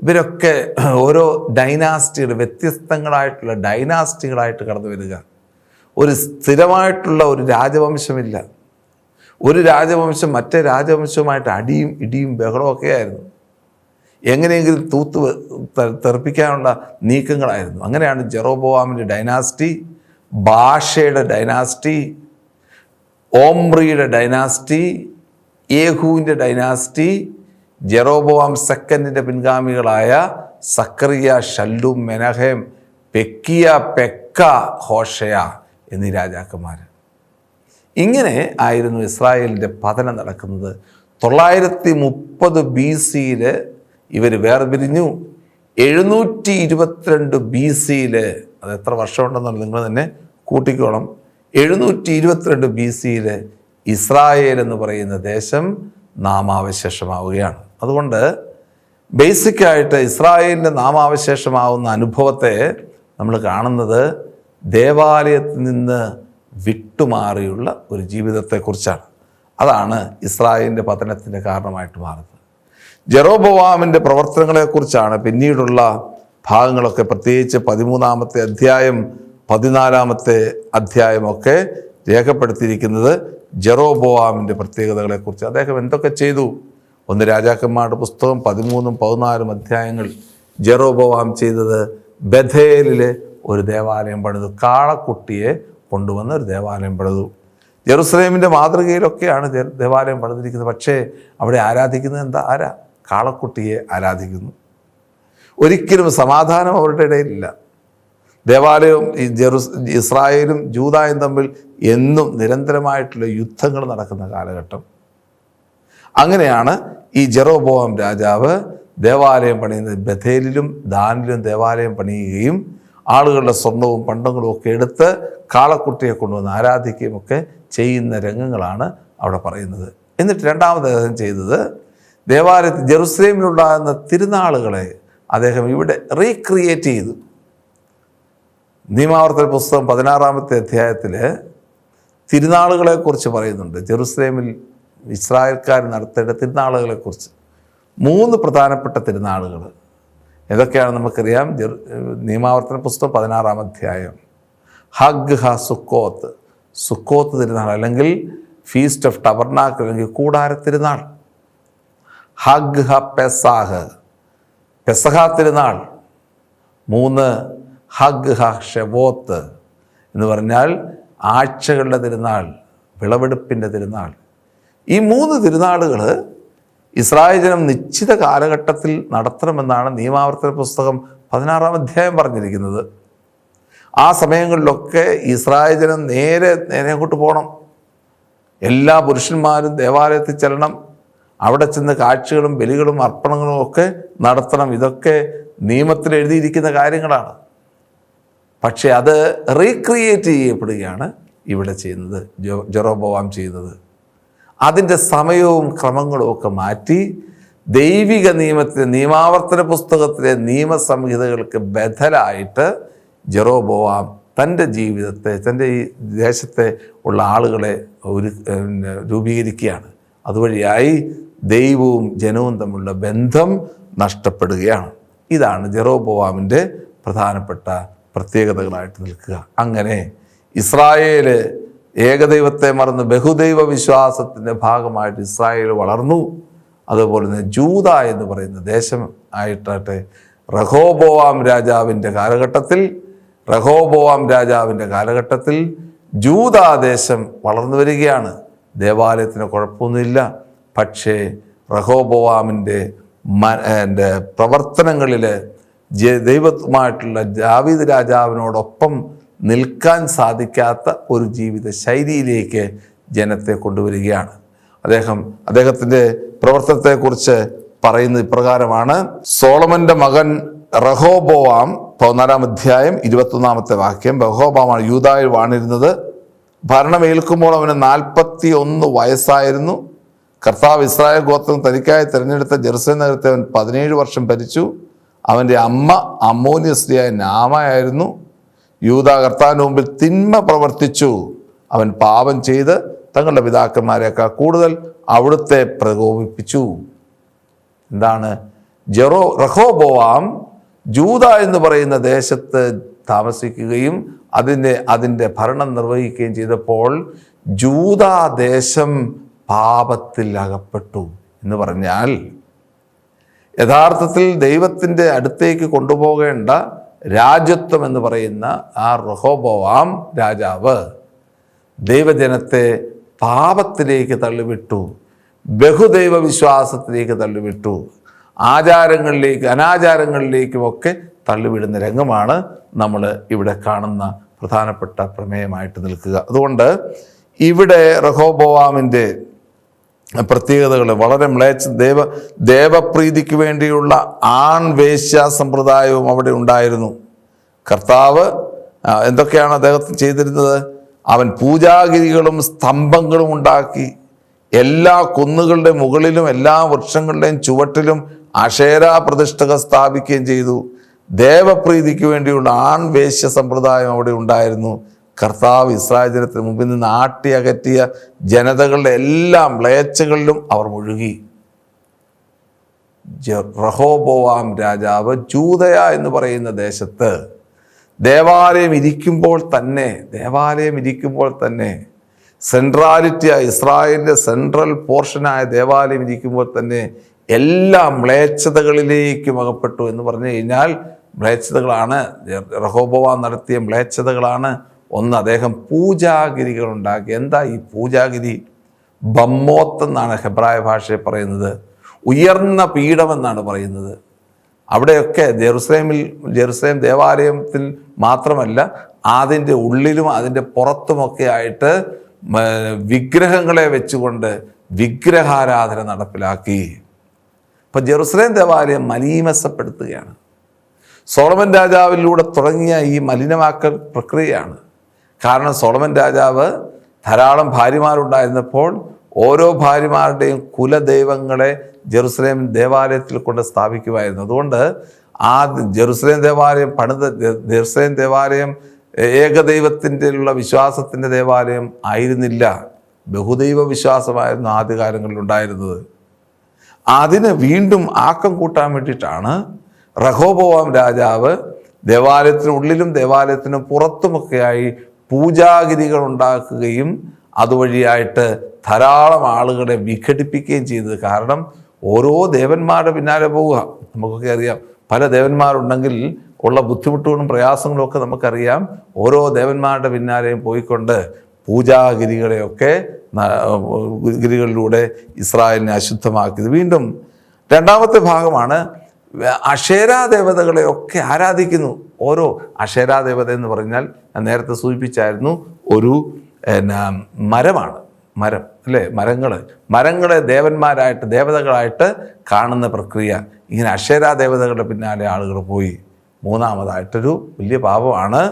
Speaker 2: ഇവരൊക്കെ ഓരോ വ്യത്യസ്തങ്ങളായിട്ടുള്ള ഡൈനാസ്റ്റികളായിട്ട് കടന്നു വരിക. ഒരു സ്ഥിരമായിട്ടുള്ള ഒരു രാജവംശമില്ല. ഒരു രാജവംശം മറ്റേ രാജവംശവുമായിട്ട് അടിയും ഇടിയും ബഹളമൊക്കെ ആയിരുന്നു. എങ്ങനെയെങ്കിലും തെറിപ്പിക്കാനുള്ള നീക്കങ്ങളായിരുന്നു. അങ്ങനെയാണ് ജെറോബോവാമിൻ്റെ ഡൈനാസ്റ്റി, ബാഷയുടെ ഡൈനാസ്റ്റി, ഓംറിയുടെ ഡൈനാസ്റ്റി, യേഹൂവിൻ്റെ ഡൈനാസ്റ്റി, ജെറോബോവാം സെക്കൻഡിൻ്റെ പിൻഗാമികളായ സക്കറിയ, Shallum, Menahem, Pekahiah, Pekah, Hoshea എന്നീ രാജാക്കന്മാർ. ഇങ്ങനെ ആയിരുന്നു ഇസ്രായേലിൻ്റെ പതനം നടക്കുന്നത്. 930 BC ഇവർ വേർപിരിഞ്ഞു. 722 BC, അത് എത്ര വർഷമുണ്ടെന്നുള്ളത് നിങ്ങൾ തന്നെ കൂട്ടിക്കോണം. 722 BC ഇസ്രായേൽ എന്ന് പറയുന്ന ദേശം നാമാവശേഷമാവുകയാണ്. അതുകൊണ്ട് ബേസിക്കായിട്ട് ഇസ്രായേലിൻ്റെ നാമാവശേഷമാവുന്ന അനുഭവത്തെ നമ്മൾ കാണുന്നത് ദേവാലയത്തിൽ നിന്ന് വിട്ടുമാറിയുള്ള ഒരു ജീവിതത്തെക്കുറിച്ചാണ്. അതാണ് ഇസ്രായേലിൻ്റെ പതനത്തിൻ്റെ കാരണമായിട്ട് മാറുന്നത്. ജെറോബോവാമിൻ്റെ പ്രവർത്തനങ്ങളെക്കുറിച്ചാണ് പിന്നീടുള്ള ഭാഗങ്ങളൊക്കെ, പ്രത്യേകിച്ച് 13-ാമത്തെ അധ്യായം 14-ാമത്തെ അധ്യായമൊക്കെ രേഖപ്പെടുത്തിയിരിക്കുന്നത് ജെറോബോവാമിൻ്റെ പ്രത്യേകതകളെക്കുറിച്ച്. അദ്ദേഹം എന്തൊക്കെ ചെയ്തു? 1 രാജാക്കന്മാരുടെ പുസ്തകം 13-14 അധ്യായങ്ങൾ. ജെറോബോവാം ചെയ്തത് ബഥേലിൽ ഒരു ദേവാലയം പണിതു. കാളക്കുട്ടിയെ കൊണ്ടുവന്ന് ഒരു ദേവാലയം പണിതു. ജെറുസലേമിൻ്റെ മാതൃകയിലൊക്കെയാണ് ദേവാലയം പണിതിരിക്കുന്നത്. പക്ഷേ അവിടെ ആരാധിക്കുന്നത് ആരാ? കാളക്കുട്ടിയെ ആരാധിക്കുന്നു. ഒരിക്കലും സമാധാനം അവരുടെ ഇടയിലില്ല. ദേവാലയവും ഇസ്രായേലും ജൂദായും തമ്മിൽ എന്നും നിരന്തരമായിട്ടുള്ള യുദ്ധങ്ങൾ നടക്കുന്ന കാലഘട്ടം. അങ്ങനെയാണ് ഈ ജെറോബോവാം രാജാവ് ദേവാലയം പണിയുന്നത്. ബഥേലിലും ദാനിലും ദേവാലയം പണിയുകയും ആളുകളുടെ സ്വർണവും പണ്ടങ്ങളും ഒക്കെ എടുത്ത് കാളക്കുട്ടിയെ കൊണ്ടുവന്ന് ആരാധിക്കുകയും ഒക്കെ ചെയ്യുന്ന രംഗങ്ങളാണ് അവിടെ പറയുന്നത്. എന്നിട്ട് രണ്ടാമത് അദ്ദേഹം ചെയ്തത്, ദേവാലയത്തിൽ ജെറുസലേമിലുണ്ടാകുന്ന തിരുനാളുകളെ അദ്ദേഹം ഇവിടെ റീക്രിയേറ്റ് ചെയ്തു. നിയമാവർത്തന പുസ്തകം 16-ാമത്തെ അധ്യായത്തിൽ തിരുനാളുകളെക്കുറിച്ച് പറയുന്നുണ്ട്. ജെറുസലേമിൽ ഇസ്രായേൽക്കാർ നടത്തേണ്ട തിരുനാളുകളെക്കുറിച്ച് 3 പ്രധാനപ്പെട്ട തിരുനാളുകൾ ഏതൊക്കെയാണ് നമുക്കറിയാം. നിയമാവർത്തന പുസ്തകം 16-ാം അധ്യായം. ഹഗ് ഹ സുക്കോത്ത്, സുക്കോത്ത് തിരുനാൾ അല്ലെങ്കിൽ ഫീസ്റ്റ് ഓഫ് ടബർനാക്കിൾ അല്ലെങ്കിൽ കൂടാര തിരുനാൾ. ഹഗ് ഹ പെസാഹ്, പെസഹ തിരുനാൾ. 3 ഹഗ് ഹ ഷെവോത്ത് എന്ന് പറഞ്ഞാൽ ആഴ്ചകളുടെ തിരുനാൾ, വിളവെടുപ്പിൻ്റെ തിരുനാൾ. ഈ 3 തിരുനാളുകൾ ഇസ്രായേൽ ജനം നിശ്ചിത കാലഘട്ടത്തിൽ നടത്തണമെന്നാണ് നിയമാവർത്തന പുസ്തകം 16-ാം അധ്യായം പറഞ്ഞിരിക്കുന്നത്. ആ സമയങ്ങളിലൊക്കെ ഇസ്രായേൽ ജനം നേരെ അങ്ങോട്ട് പോകണം. എല്ലാ പുരുഷന്മാരും ദേവാലയത്തിൽ ചെല്ലണം. അവിടെ ചെന്ന് കാഴ്ചകളും ബലികളും അർപ്പണങ്ങളും ഒക്കെ നടത്തണം. ഇതൊക്കെ നിയമത്തിൽ എഴുതിയിരിക്കുന്ന കാര്യങ്ങളാണ്. പക്ഷേ അത് റീക്രിയേറ്റ് ചെയ്യപ്പെടുകയാണ് ഇവിടെ ചെയ്യുന്നത്, ജെറോബോവാം ചെയ്യുന്നത്. അതിൻ്റെ സമയവും ക്രമങ്ങളും ഒക്കെ മാറ്റി ദൈവിക നിയമത്തിലെ, നിയമാവർത്തന പുസ്തകത്തിലെ നിയമസംഹിതകൾക്ക് ബദലായിട്ട് ജെറോബോവാം തൻ്റെ ജീവിതത്തെ, തൻ്റെ ഈ ദേശത്തെ ഉള്ള ആളുകളെ രൂപീകരിക്കുകയാണ്. അതുവഴിയായി ദൈവവും ജനവും തമ്മിലുള്ള ബന്ധം നഷ്ടപ്പെടുകയാണ്. ഇതാണ് ജെറോബോവാമിൻ്റെ പ്രധാനപ്പെട്ട പ്രത്യേകതകളായിട്ട് നിൽക്കുക. അങ്ങനെ ഇസ്രായേല് ഏകദൈവത്തെ മറന്ന് ബഹുദൈവ വിശ്വാസത്തിൻ്റെ ഭാഗമായിട്ട് ഇസ്രായേൽ വളർന്നു. അതുപോലെ തന്നെ ജൂദ എന്ന് പറയുന്ന ദേശം ആയിട്ടാട്ടെ റഹോബോവാം രാജാവിൻ്റെ കാലഘട്ടത്തിൽ ജൂദാദേശം വളർന്നു വരികയാണ്. ദേവാലയത്തിന് കുഴപ്പമൊന്നുമില്ല. പക്ഷേ റഹോബോവാമിൻ്റെ പ്രവർത്തനങ്ങളിൽ ദൈവമായിട്ടുള്ള ദാവീദ് രാജാവിനോടൊപ്പം നിൽക്കാൻ സാധിക്കാത്ത ഒരു ജീവിത ശൈലിയിലേക്ക് ജനത്തെ കൊണ്ടുവരികയാണ്. അദ്ദേഹത്തിൻ്റെ പ്രവർത്തനത്തെക്കുറിച്ച് പറയുന്നത് ഇപ്രകാരമാണ്. സോളമൻ്റെ മകൻ റഹോബോവാം 14-ാം അധ്യായം 21-ാമത്തെ വാക്യം. റഹോബോവാമാണ് യൂദായിൽ വാണിരുന്നത്. ഭരണമേൽക്കുമ്പോൾ അവന് 41 വയസ്സായിരുന്നു. കർത്താവ് ഇസ്രായേൽ ഗോത്രം തനിക്കായി തിരഞ്ഞെടുത്ത ജെറുസലേം നഗരത്തെ അവൻ 17 വർഷം ഭരിച്ചു. അവൻ്റെ അമ്മ അമ്മോന്യ സ്ത്രീയായ നാമയായിരുന്നു. യൂദ കർത്താവിൻ്റെ മുമ്പിൽ തിന്മ പ്രവർത്തിച്ചു. അവൻ പാപം ചെയ്ത് തങ്ങളുടെ പിതാക്കന്മാരെക്കാൾ കൂടുതൽ അവിടുത്തെ പ്രകോപിപ്പിച്ചു. എന്താണ്? റഹോബോവാം ജൂദ എന്ന് പറയുന്ന ദേശത്ത് താമസിക്കുകയും അതിൻ്റെ ഭരണം നിർവഹിക്കുകയും ചെയ്തപ്പോൾ ജൂദാദേശം പാപത്തിൽ അകപ്പെട്ടു എന്ന് പറഞ്ഞാൽ യഥാർത്ഥത്തിൽ ദൈവത്തിൻ്റെ അടുത്തേക്ക് കൊണ്ടുപോകേണ്ട രാജ്യത്വം എന്ന് പറയുന്ന ആ റഹോബോവാം രാജാവ് ദൈവജനത്തെ പാപത്തിലേക്ക് തള്ളിവിട്ടു, ബഹുദൈവ വിശ്വാസത്തിലേക്ക് തള്ളിവിട്ടു, അനാചാരങ്ങളിലേക്കുമൊക്കെ തള്ളിവിടുന്ന രംഗമാണ് നമ്മൾ ഇവിടെ കാണുന്ന പ്രധാനപ്പെട്ട പ്രമേയമായിട്ട് നിൽക്കുക. അതുകൊണ്ട് ഇവിടെ റഹോബോവാമിൻ്റെ പ്രത്യേകതകൾ വളരെ ദേവപ്രീതിക്ക് വേണ്ടിയുള്ള ആൺവേശ്യ സമ്പ്രദായവും അവിടെ ഉണ്ടായിരുന്നു. കർത്താവ് എന്തൊക്കെയാണ് അദ്ദേഹത്തിന് ചെയ്തിരുന്നത്? അവൻ പൂജാഗിരികളും സ്തംഭങ്ങളും ഉണ്ടാക്കി എല്ലാ കുന്നുകളുടെ മുകളിലും എല്ലാ വൃക്ഷങ്ങളുടെയും ചുവട്ടിലും അക്ഷേരാ പ്രതിഷ്ഠകൾ സ്ഥാപിക്കുകയും ചെയ്തു. ദേവപ്രീതിക്ക് വേണ്ടിയുള്ള ആൺവേശ്യ സമ്പ്രദായം അവിടെ ഉണ്ടായിരുന്നു. കർത്താവ് ഇസ്രായേൽ ജനത്തിന് മുമ്പിൽ നിന്ന് അകറ്റിയ ജനതകളുടെ എല്ലാ മ്ലേച്ഛകളിലും അവർ മുഴുകി. റഹോബോവാം രാജാവ് ജൂദയ എന്ന് പറയുന്ന ദേശത്ത് ദേവാലയം ഇരിക്കുമ്പോൾ തന്നെ സെൻട്രാലിറ്റിയായ ഇസ്രായേലിൻ്റെ സെൻട്രൽ പോർഷനായ ദേവാലയം ഇരിക്കുമ്പോൾ തന്നെ എല്ലാ മ്ലേച്ഛതകളിലേക്കും അകപ്പെട്ടു എന്ന് പറഞ്ഞു കഴിഞ്ഞാൽ മ്ലേച്ഛതകളാണ് റഹോബോവാം നടത്തിയ മ്ലേച്ഛതകളാണ്. ഒന്ന്, അദ്ദേഹം പൂജാഗിരികൾ ഉണ്ടാക്കി. എന്താ ഈ പൂജാഗിരി? ബമ്മോത്ത് എന്നാണ് ഹെബ്രായ ഭാഷയിൽ പറയുന്നത്. ഉയർന്ന പീഠമെന്നാണ് പറയുന്നത്. അവിടെയൊക്കെ ജെറുസലേം ദേവാലയത്തിൽ മാത്രമല്ല, അതിൻ്റെ ഉള്ളിലും അതിൻ്റെ പുറത്തുമൊക്കെ ആയിട്ട് വിഗ്രഹങ്ങളെ വെച്ചുകൊണ്ട് വിഗ്രഹാരാധന നടപ്പിലാക്കി. ഇപ്പം ജെറുസലേം ദേവാലയം മലീമസപ്പെടുത്തുകയാണ്. സോളമൻ രാജാവിലൂടെ തുടങ്ങിയ ഈ മലിനമാക്കൽ പ്രക്രിയയാണ്. കാരണം സോളമൻ രാജാവ് ധാരാളം ഭാര്യമാരുണ്ടായിരുന്നപ്പോൾ ഓരോ ഭാര്യമാരുടെയും കുലദൈവങ്ങളെ ജെറുസലേം ദേവാലയത്തിൽ കൊണ്ട് സ്ഥാപിക്കുമായിരുന്നു. അതുകൊണ്ട് ആ ജെറുസലേം ദേവാലയം ഏകദൈവത്തിൻ്റെ ഉള്ള വിശ്വാസത്തിൻ്റെ ദേവാലയം ആയിരുന്നില്ല, ബഹുദൈവ വിശ്വാസമായിരുന്നു ആദ്യകാലങ്ങളിൽ ഉണ്ടായിരുന്നത്. അതിന് വീണ്ടും ആക്കം കൂട്ടാൻ വേണ്ടിയിട്ടാണ് റഹോബോവാം രാജാവ് ദേവാലയത്തിനുള്ളിലും ദേവാലയത്തിന് പുറത്തുമൊക്കെയായി പൂജാഗിരികൾ ഉണ്ടാക്കുകയും അതുവഴിയായിട്ട് ധാരാളം ആളുകളെ വിഘടിപ്പിക്കുകയും ചെയ്തത്. കാരണം ഓരോ ദേവന്മാരുടെ പിന്നാലെ പോവുക. നമുക്കൊക്കെ അറിയാം, പല ദേവന്മാരുണ്ടെങ്കിൽ ഉള്ള ബുദ്ധിമുട്ടുകളും പ്രയാസങ്ങളും ഒക്കെ നമുക്കറിയാം. ഓരോ ദേവന്മാരുടെ പിന്നാലെയും പോയിക്കൊണ്ട് ഗിരികളിലൂടെ ഇസ്രായേലിനെ അശുദ്ധമാക്കിയത്. വീണ്ടും രണ്ടാമത്തെ ഭാഗമാണ് അക്ഷേരാദേവതകളെയൊക്കെ ആരാധിക്കുന്നു. ഓരോ അക്ഷേരാദേവത എന്ന് പറഞ്ഞാൽ ഞാൻ നേരത്തെ സൂചിപ്പിച്ചായിരുന്നു, ഒരു മരമാണ്. മരം അല്ലേ? മരങ്ങളെ ദേവതകളായിട്ട് കാണുന്ന പ്രക്രിയ. ഇങ്ങനെ അക്ഷേരാദേവതകളുടെ പിന്നാലെ ആളുകൾ പോയി. മൂന്നാമതായിട്ടൊരു വലിയ പാപമാണ്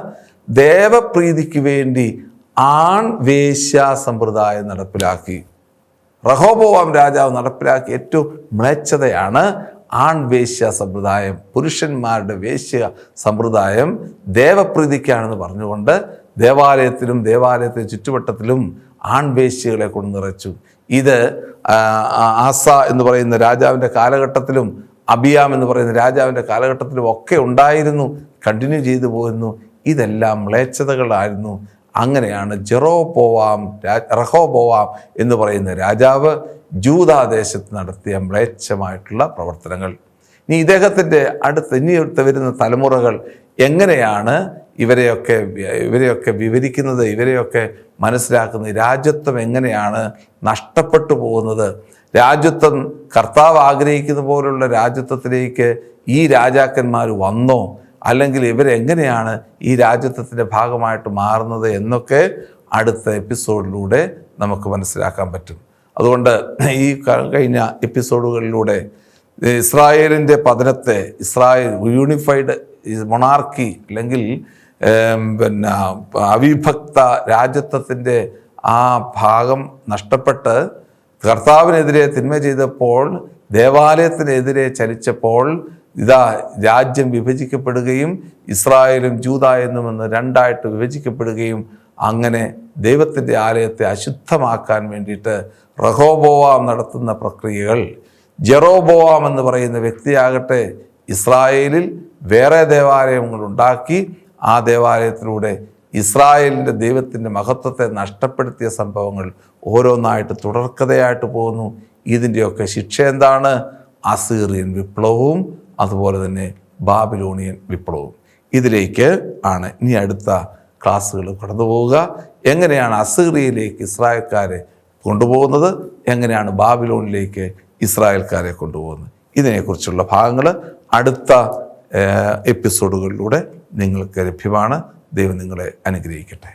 Speaker 2: ദേവപ്രീതിക്ക് വേണ്ടി ആൺവേശ്യ സമ്പ്രദായം നടപ്പിലാക്കി. റഹോബോവാം രാജാവ് നടപ്പിലാക്കിയ ഏറ്റവും മ്ലേച്ഛതയാണ് ആൺവേശ്യ സമ്പ്രദായം. പുരുഷന്മാരുടെ വേശ്യ സമ്പ്രദായം ദേവപ്രീതിക്കാണെന്ന് പറഞ്ഞുകൊണ്ട് ദേവാലയത്തിന് ചുറ്റുവട്ടത്തിലും ആൺവേശ്യകളെ കൊണ്ട് നിറച്ചു. ഇത് ആസ എന്ന് പറയുന്ന രാജാവിൻ്റെ കാലഘട്ടത്തിലും അബിയാം എന്ന് പറയുന്ന രാജാവിൻ്റെ കാലഘട്ടത്തിലും ഒക്കെ ഉണ്ടായിരുന്നു, കണ്ടിന്യൂ ചെയ്തു പോകുന്നു. ഇതെല്ലാം മ്ലേച്ഛതകളായിരുന്നു. അങ്ങനെയാണ് റഹോബോവാം എന്ന് പറയുന്ന രാജാവ് ജൂദാദേശത്ത് നടത്തിയ മ്ലേച്ഛമായിട്ടുള്ള പ്രവർത്തനങ്ങൾ. ഇനി ഇദ്ദേഹത്തിൻ്റെ ഇനി വരുന്ന തലമുറകൾ എങ്ങനെയാണ് ഇവരെയൊക്കെ വിവരിക്കുന്നത്, ഇവരെയൊക്കെ മനസ്സിലാക്കുന്നത്? രാജ്യത്വം എങ്ങനെയാണ് നഷ്ടപ്പെട്ടു പോകുന്നത്? രാജ്യത്വം കർത്താവ് ആഗ്രഹിക്കുന്ന പോലുള്ള രാജ്യത്വത്തിലേക്ക് ഈ രാജാക്കന്മാർ വന്നോ? അല്ലെങ്കിൽ ഇവരെങ്ങനെയാണ് ഈ രാജ്യത്വത്തിൻ്റെ ഭാഗമായിട്ട് മാറുന്നത് എന്നൊക്കെ അടുത്ത എപ്പിസോഡിലൂടെ നമുക്ക് മനസ്സിലാക്കാൻ പറ്റും. അതുകൊണ്ട് ഈ കഴിഞ്ഞ എപ്പിസോഡുകളിലൂടെ ഇസ്രായേലിൻ്റെ പതനത്തെ, ഇസ്രായേൽ യൂണിഫൈഡ് മൊണാർക്കി അല്ലെങ്കിൽ അവിഭക്ത രാജ്യത്വത്തിൻ്റെ ആ ഭാഗം നഷ്ടപ്പെട്ട് കർത്താവിനെതിരെ തിന്മ ചെയ്തപ്പോൾ, ദേവാലയത്തിനെതിരെ ചലിച്ചപ്പോൾ ഇതാ രാജ്യം വിഭജിക്കപ്പെടുകയും ഇസ്രായേലും ജൂദാ എന്നുമെന്ന് രണ്ടായിട്ട് വിഭജിക്കപ്പെടുകയും അങ്ങനെ ദൈവത്തിൻ്റെ ആലയത്തെ അശുദ്ധമാക്കാൻ വേണ്ടിയിട്ട് റഹോബോവാം നടത്തുന്ന പ്രക്രിയകൾ, ജെറോബോവാം എന്ന് പറയുന്ന വ്യക്തിയാകട്ടെ ഇസ്രായേലിൽ വേറെ ദേവാലയങ്ങൾ ഉണ്ടാക്കി ആ ദേവാലയത്തിലൂടെ ഇസ്രായേലിൻ്റെ ദൈവത്തിൻ്റെ മഹത്വത്തെ നഷ്ടപ്പെടുത്തിയ സംഭവങ്ങൾ ഓരോന്നായിട്ട് തുടർക്കഥയായിട്ട് പോകുന്നു. ഇതിൻ്റെയൊക്കെ ശിക്ഷ എന്താണ്? അസീറിയൻ വിപ്ലവവും അതുപോലെ തന്നെ ബാബിലോണിയൻ വിപ്ലവവും. ഇതിലേക്ക് ആണ് ഇനി അടുത്ത ക്ലാസ്സുകൾ കടന്നു പോവുക. എങ്ങനെയാണ് അസീറിയയിലേക്ക് ഇസ്രായേൽക്കാരെ കൊണ്ടുപോകുന്നത്, എങ്ങനെയാണ് ബാബിലോണിലേക്ക് ഇസ്രായേൽക്കാരെ കൊണ്ടുപോകുന്നത്, ഇതിനെക്കുറിച്ചുള്ള ഭാഗങ്ങൾ അടുത്ത എപ്പിസോഡുകളിലൂടെ നിങ്ങൾക്ക് ലഭ്യമാണ്. ദൈവം നിങ്ങളെ അനുഗ്രഹിക്കട്ടെ.